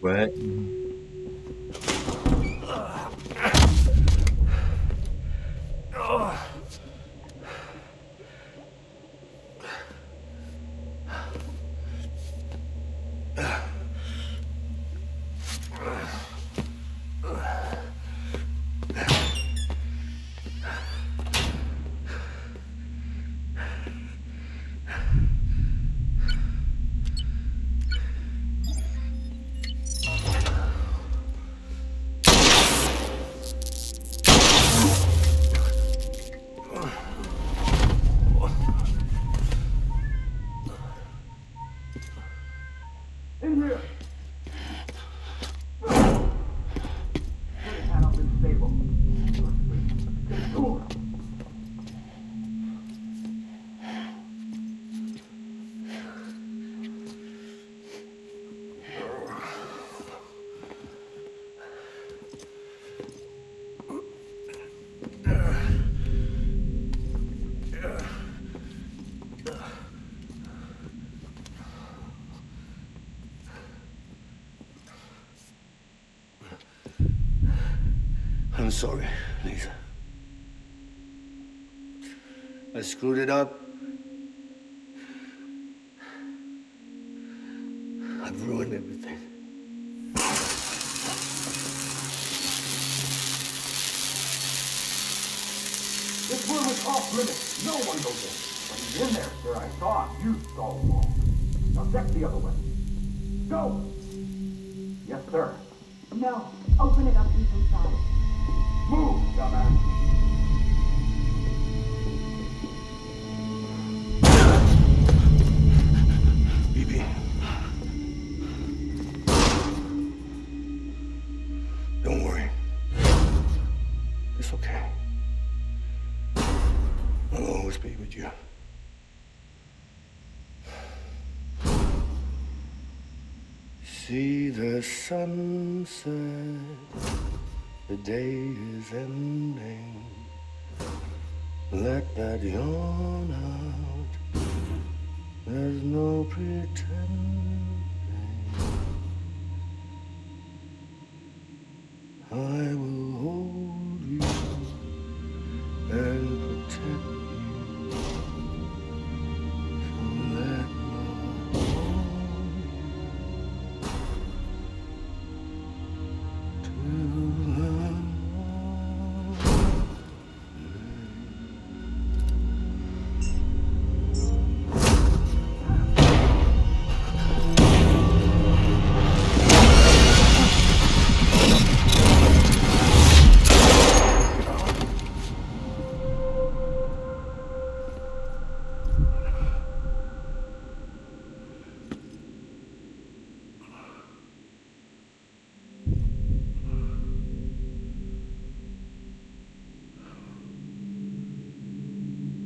What? Oh. I'm sorry, Lisa. I screwed it up. I've ruined everything. This room is off limits. No one goes in. But he's in there, sir. I saw him. You saw him all. Now check the other way. Go! Yes, sir. No. Open it up. He's inside. Move, dumbass. BB. Don't worry. It's okay. I'll always be with you. See the sunset, the day is ending. Let that yawn out, there's no pretending. I will hold you and protect you. So let my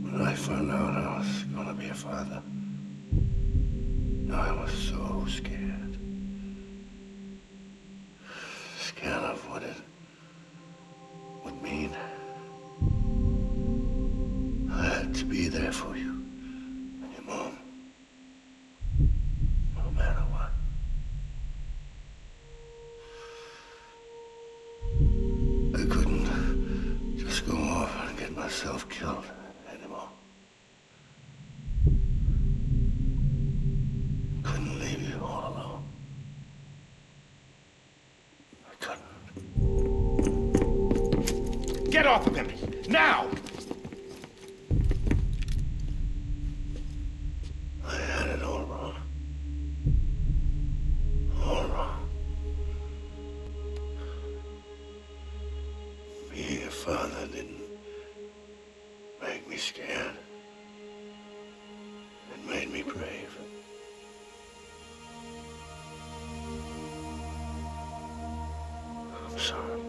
When I found out I was gonna be a father, I was so scared. Scared of what it would mean. I had to be there for you and your mom, no matter what. I couldn't just go off and get myself killed anymore. Couldn't leave you all alone. I couldn't. Get off of him! Now! I had it all wrong. All wrong. Being a father didn't make me scared. It made me brave. I'm sorry.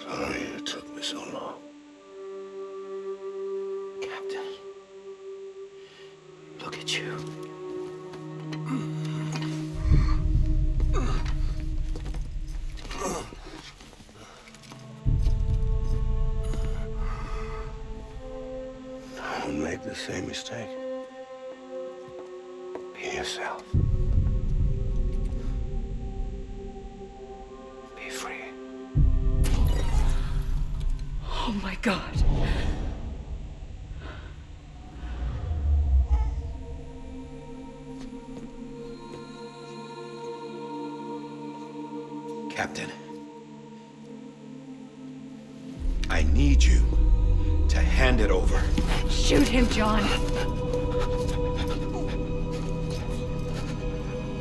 Sorry it took me so long. Captain, look at you. Don't make the same mistake. Be yourself. Be free. Oh my God. Captain, I need you to hand it over. Shoot him, John.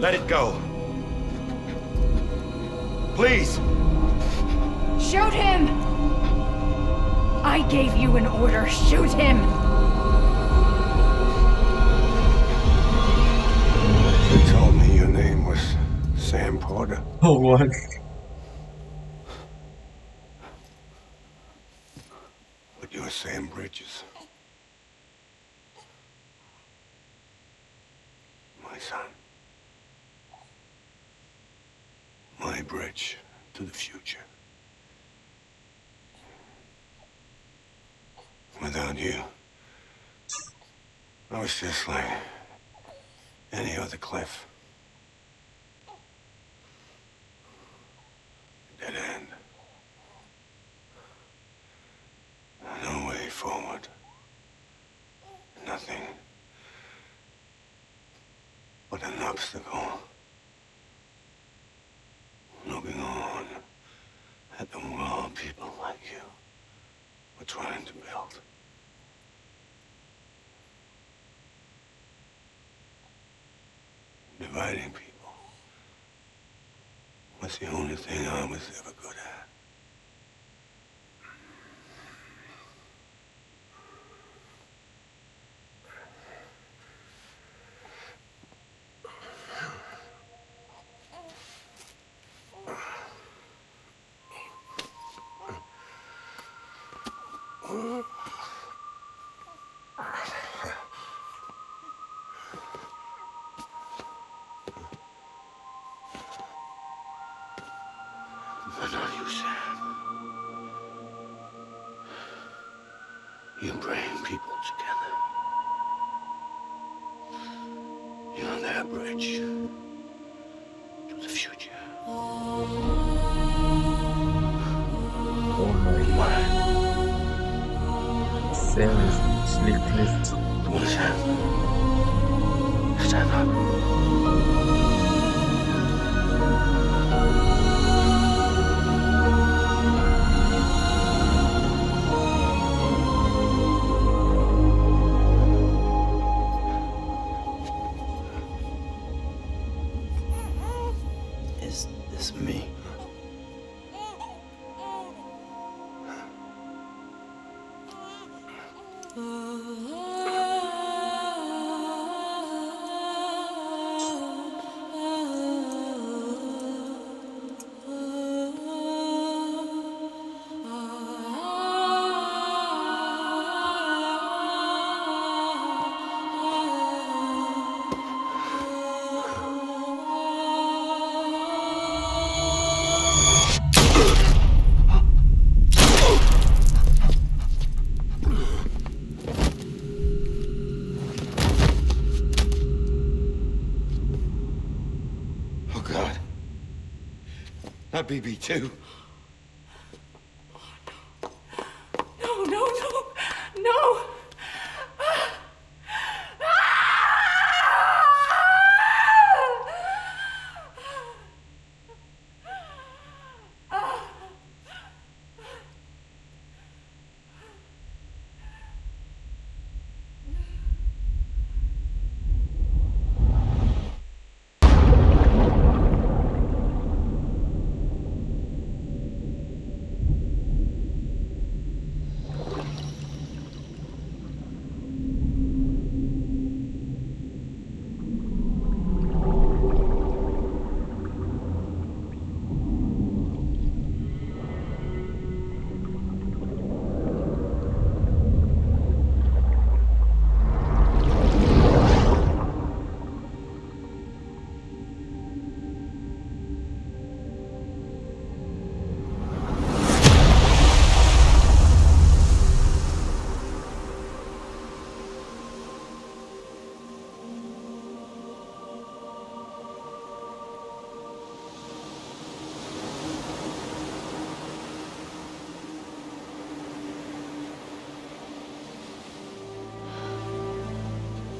Let it go. Please. Shoot him! I gave you an order. Shoot him! You told me your name was Sam Porter. Oh, what? But you're Sam Bridges. My son. My bridge to the future. Without you, I was just like any other Cliff. obstacle. Looking on at the world people like you were trying to build. Dividing people was the only thing I was ever good at. But not you, Sam. You bring people together. You're on that bridge to the future. Oh my. Sam is sleepless. Come on, Sam. Stand up. Is this me? Oh, God. Not BB2. No, no, no, no!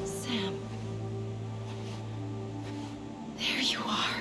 Sam. There you are.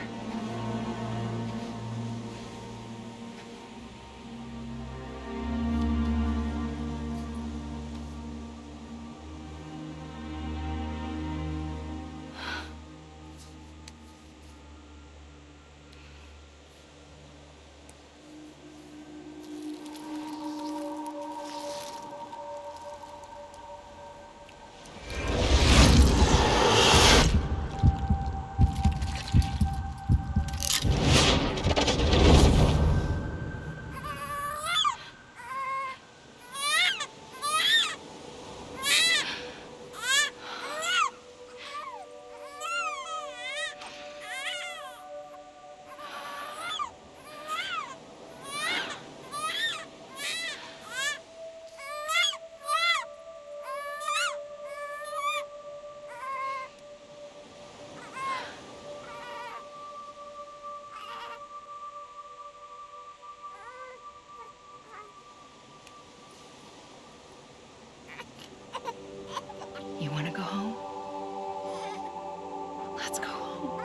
You want to go home? Let's go home.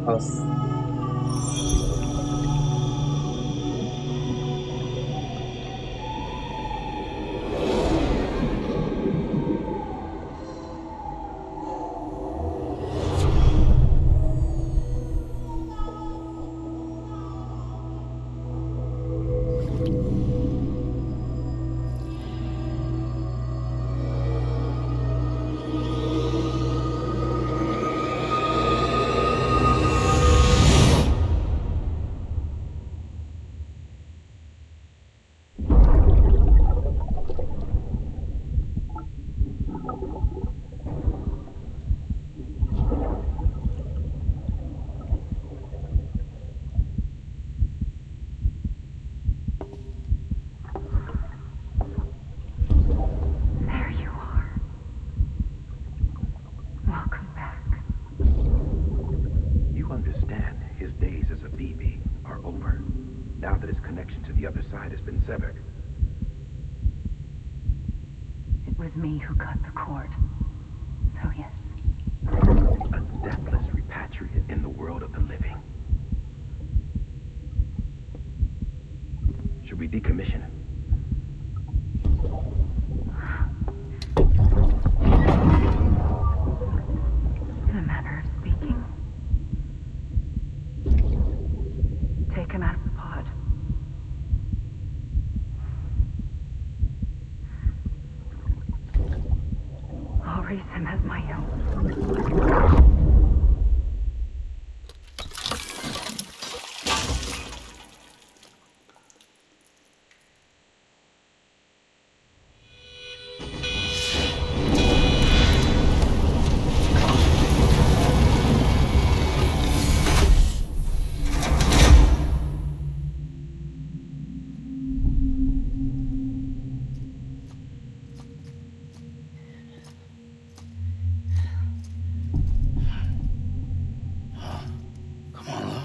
house. There you are. Welcome back. You understand his days as a BB are over, now that his connection to the other side has been severed. It was me who cut the cord. So yes. A deathless repatriate in the world of the living. Should we decommission him? In a manner of speaking. Take him out of the pod. I'll raise him as my own. Come on, Lou.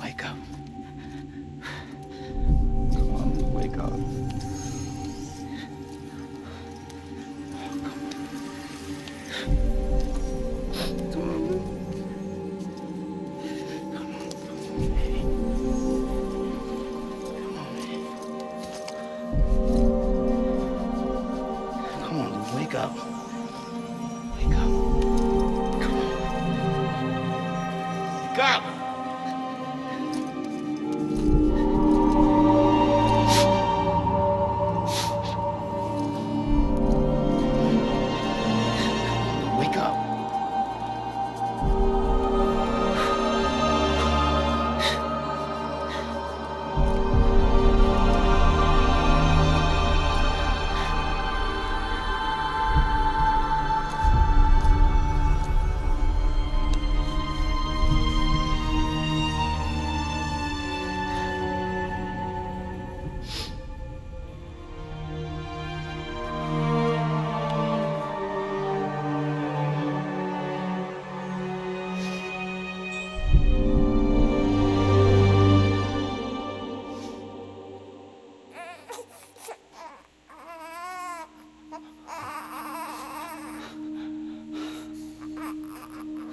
Wake up. Come on, wake up. Come on, Lou. Wake up. Wake up. Come on. Wake up! Wake up.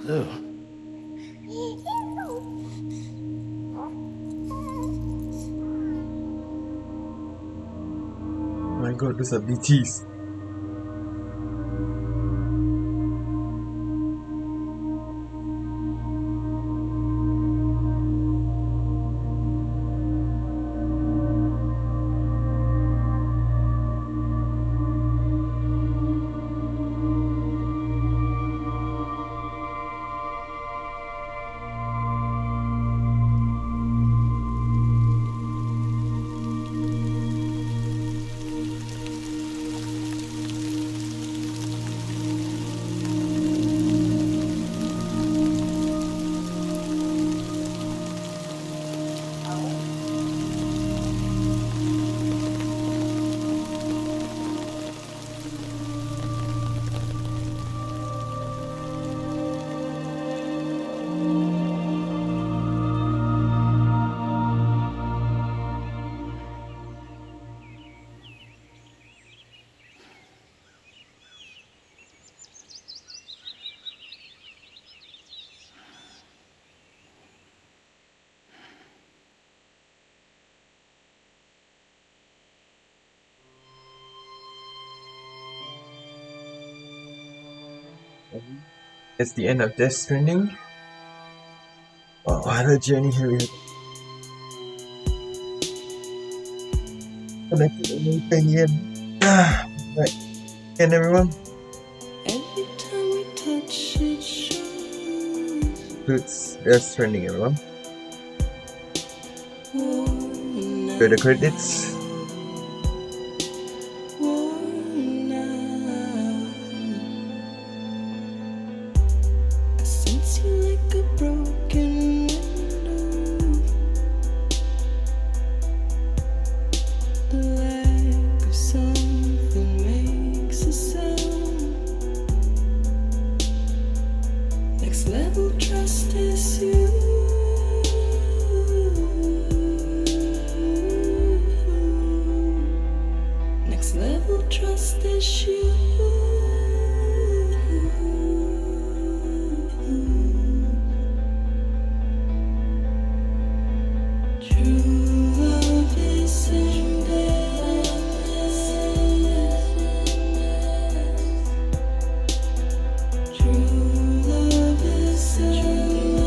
Lou. My god, those are BTs. It's the end of Death Stranding. Wow, what a journey here we have. Connected to the tiny end. Right. And everyone. Every time we touch it shows. Includes Death Stranding, everyone. Go the credits. I sense you like a broken window. The lack of something makes a sound. Next level trust is you. Next level trust is you. True love is endless. True love is endless.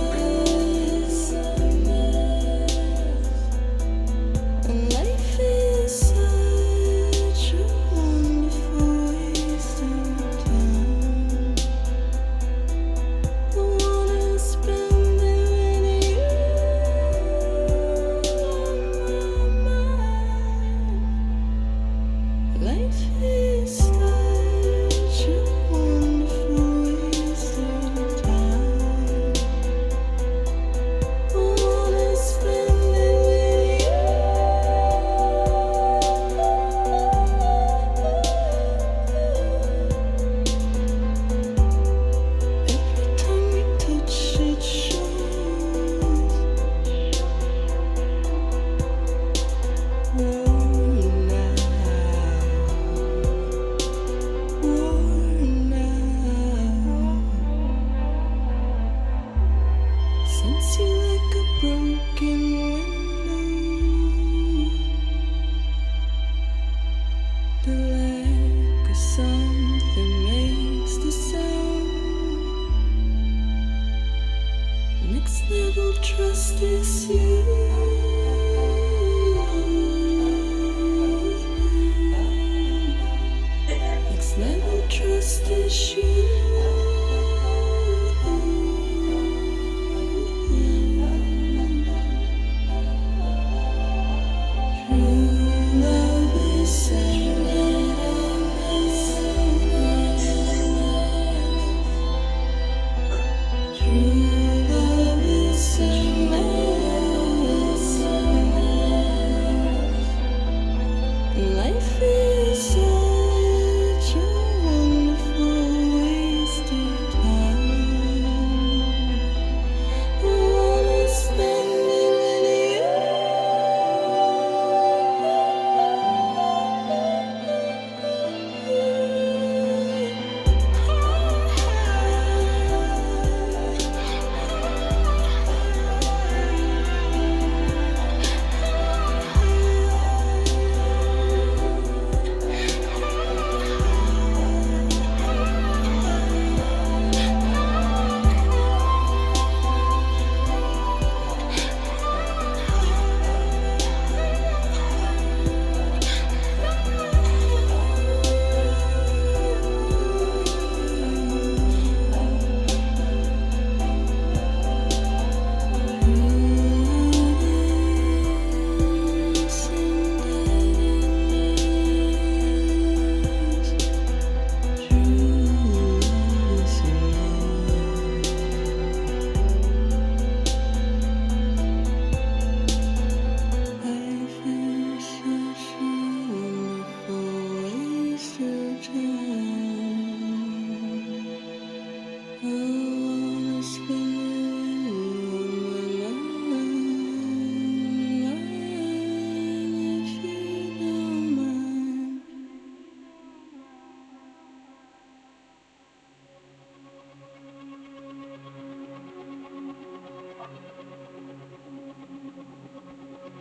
And life is such a wonderful waste of time. I wanna spend it with you on my mind. Life is such a wonderful waste of time. I wanna spend it with you. Every time we touch it shows. Worn out. Sense you like a broken window. The lack of something makes the sound. Next level trust is you. Next level trust is you. True love is endless. True love is endless. Life is such a wonderful waste of time. I wanna spend it with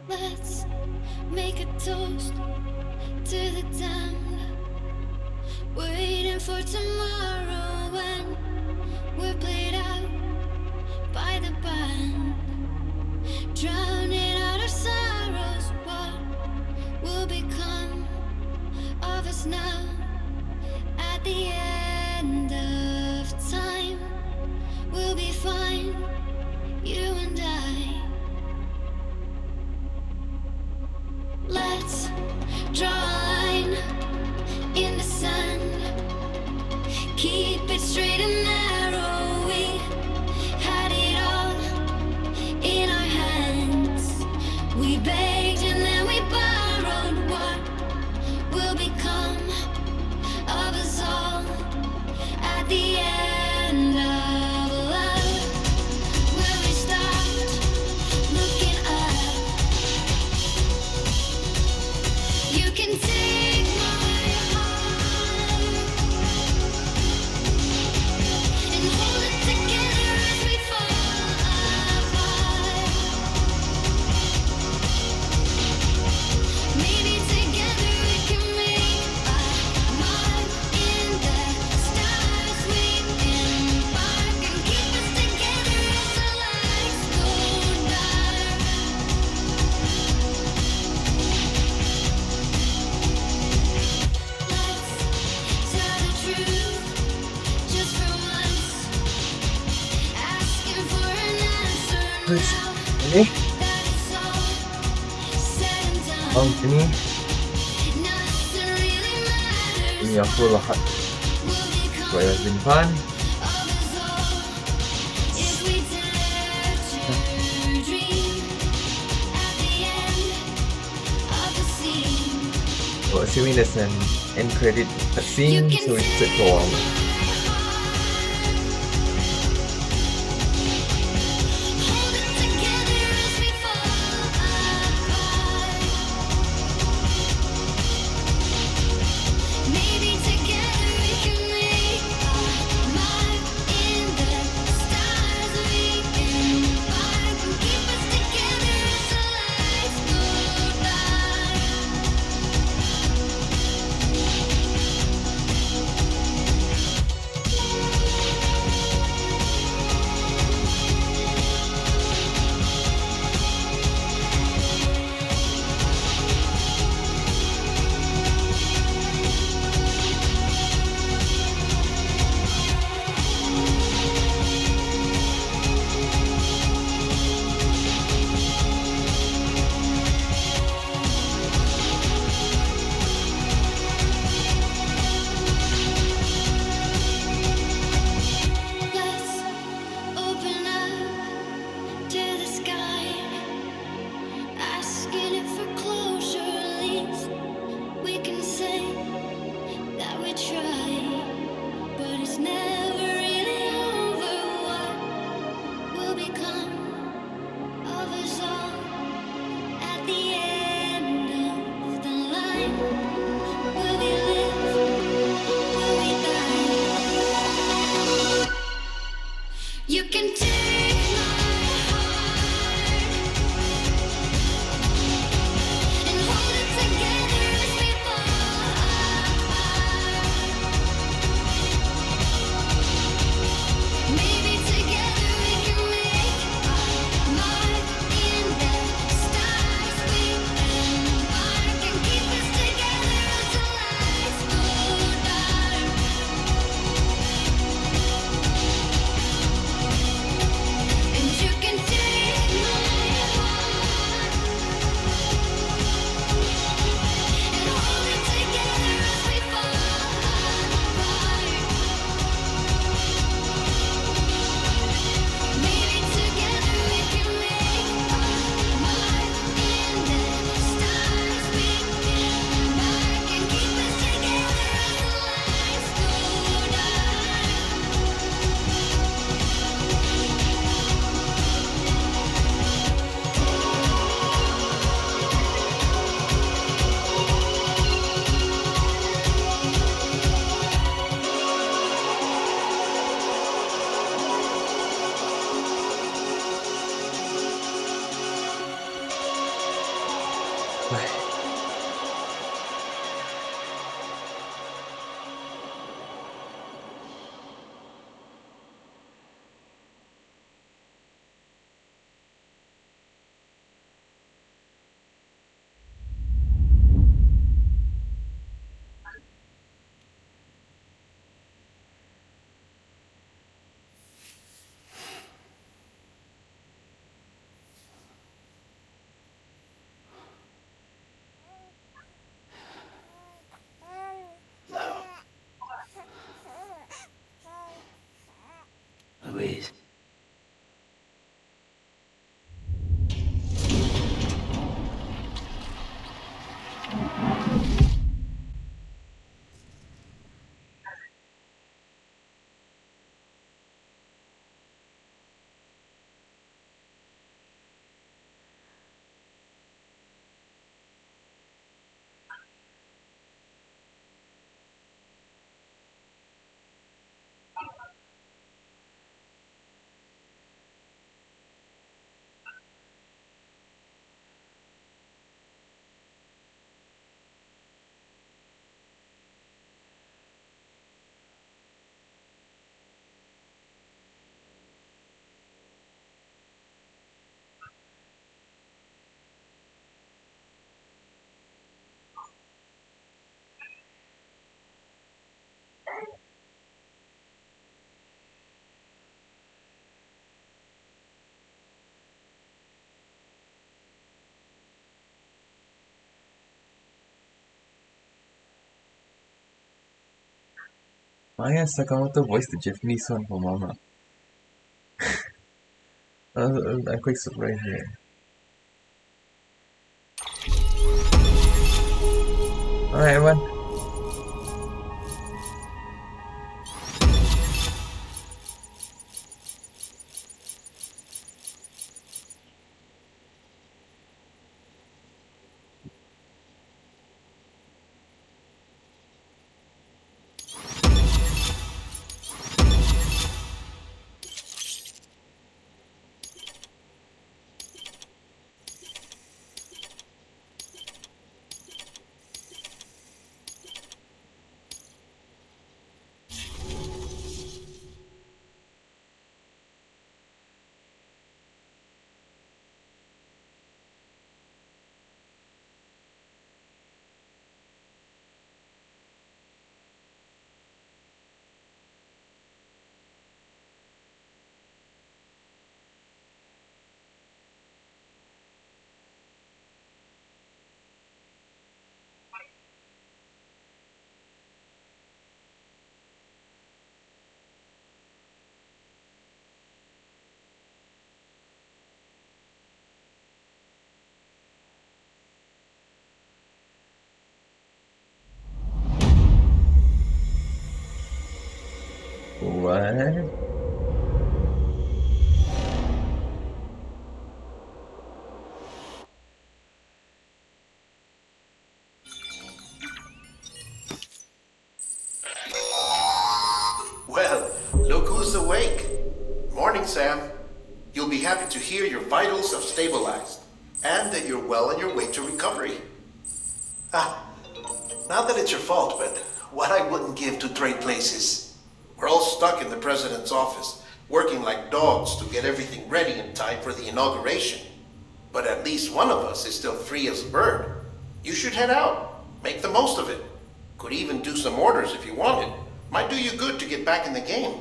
Let's make a toast to the damned, waiting for tomorrow when At the end of love, where we stopped looking up, you can take my heart and hold it together as we fall apart. Maybe together we can make a mark in the stars. We embark and keep us together as the lights go dark. Let's tell the truth just for once. Asking for an answer now Ini that it's all said and done. ini Nothing really matters. ini aku lahat. So it has been fun. If we dare to dream at the end of the scene. So assuming there's an end credit scene, so it's set for a while. Hold it together as we fall apart. Maybe together we can make a mark in the stars. We embark and keep us together as the lights go dark. Let's open up to the sky, asking it for closure. At least we can say that we tried, but it's never really over. What will become of us all at the end of the line? Will we live? Will we die? You can take my heart and hold it together as we fall apart. Maybe together we can make a mark in the stars. We embark and keep us together as the lights go dark. And you can take my heart and hold it together as we fall apart. Maybe together we can make a mark in the stars. We embark and keep us together as the lights go dark. Louise. Oh yeah, Sakamoto voiced the Japanese one for Mama. I'm quite surprised here. Alright, everyone. What? Well, look who's awake. Morning, Sam. You'll be happy to hear your vitals have stabilized, and that you're well on your way to recovery. Ah, not that it's your fault, but what I wouldn't give to trade places. We're all stuck in the president's office, working like dogs to get everything ready in time for the inauguration. But at least one of us is still free as a bird. You should head out. Make the most of it. Could even do some orders if you wanted. Might do you good to get back in the game.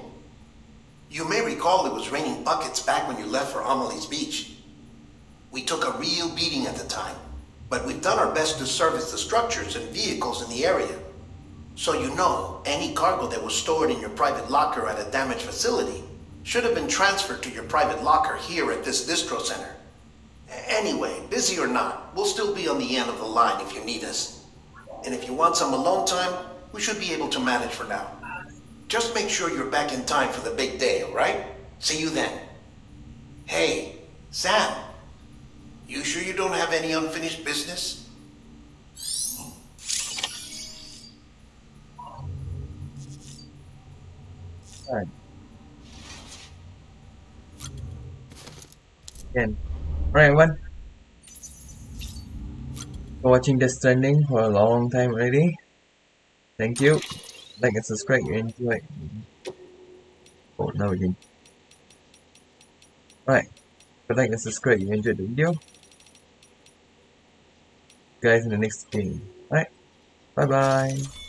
You may recall it was raining buckets back when you left for Amelie's Beach. We took a real beating at the time, but we've done our best to service the structures and vehicles in the area. So you know, any cargo that was stored in your private locker at a damaged facility should have been transferred to your private locker here at this distro center. Anyway, busy or not, we'll still be on the end of the line if you need us. And if you want some alone time, we should be able to manage for now. Just make sure you're back in time for the big day, all right? See you then. Hey, Sam, you sure you don't have any unfinished business? Alright. Again. Alright, everyone. For watching Death Stranding for a long time already. Thank you. Like and subscribe if you enjoy. Oh, now we can. Alright. Like and subscribe if you enjoyed the video. Guys in the next game. Alright. Bye bye.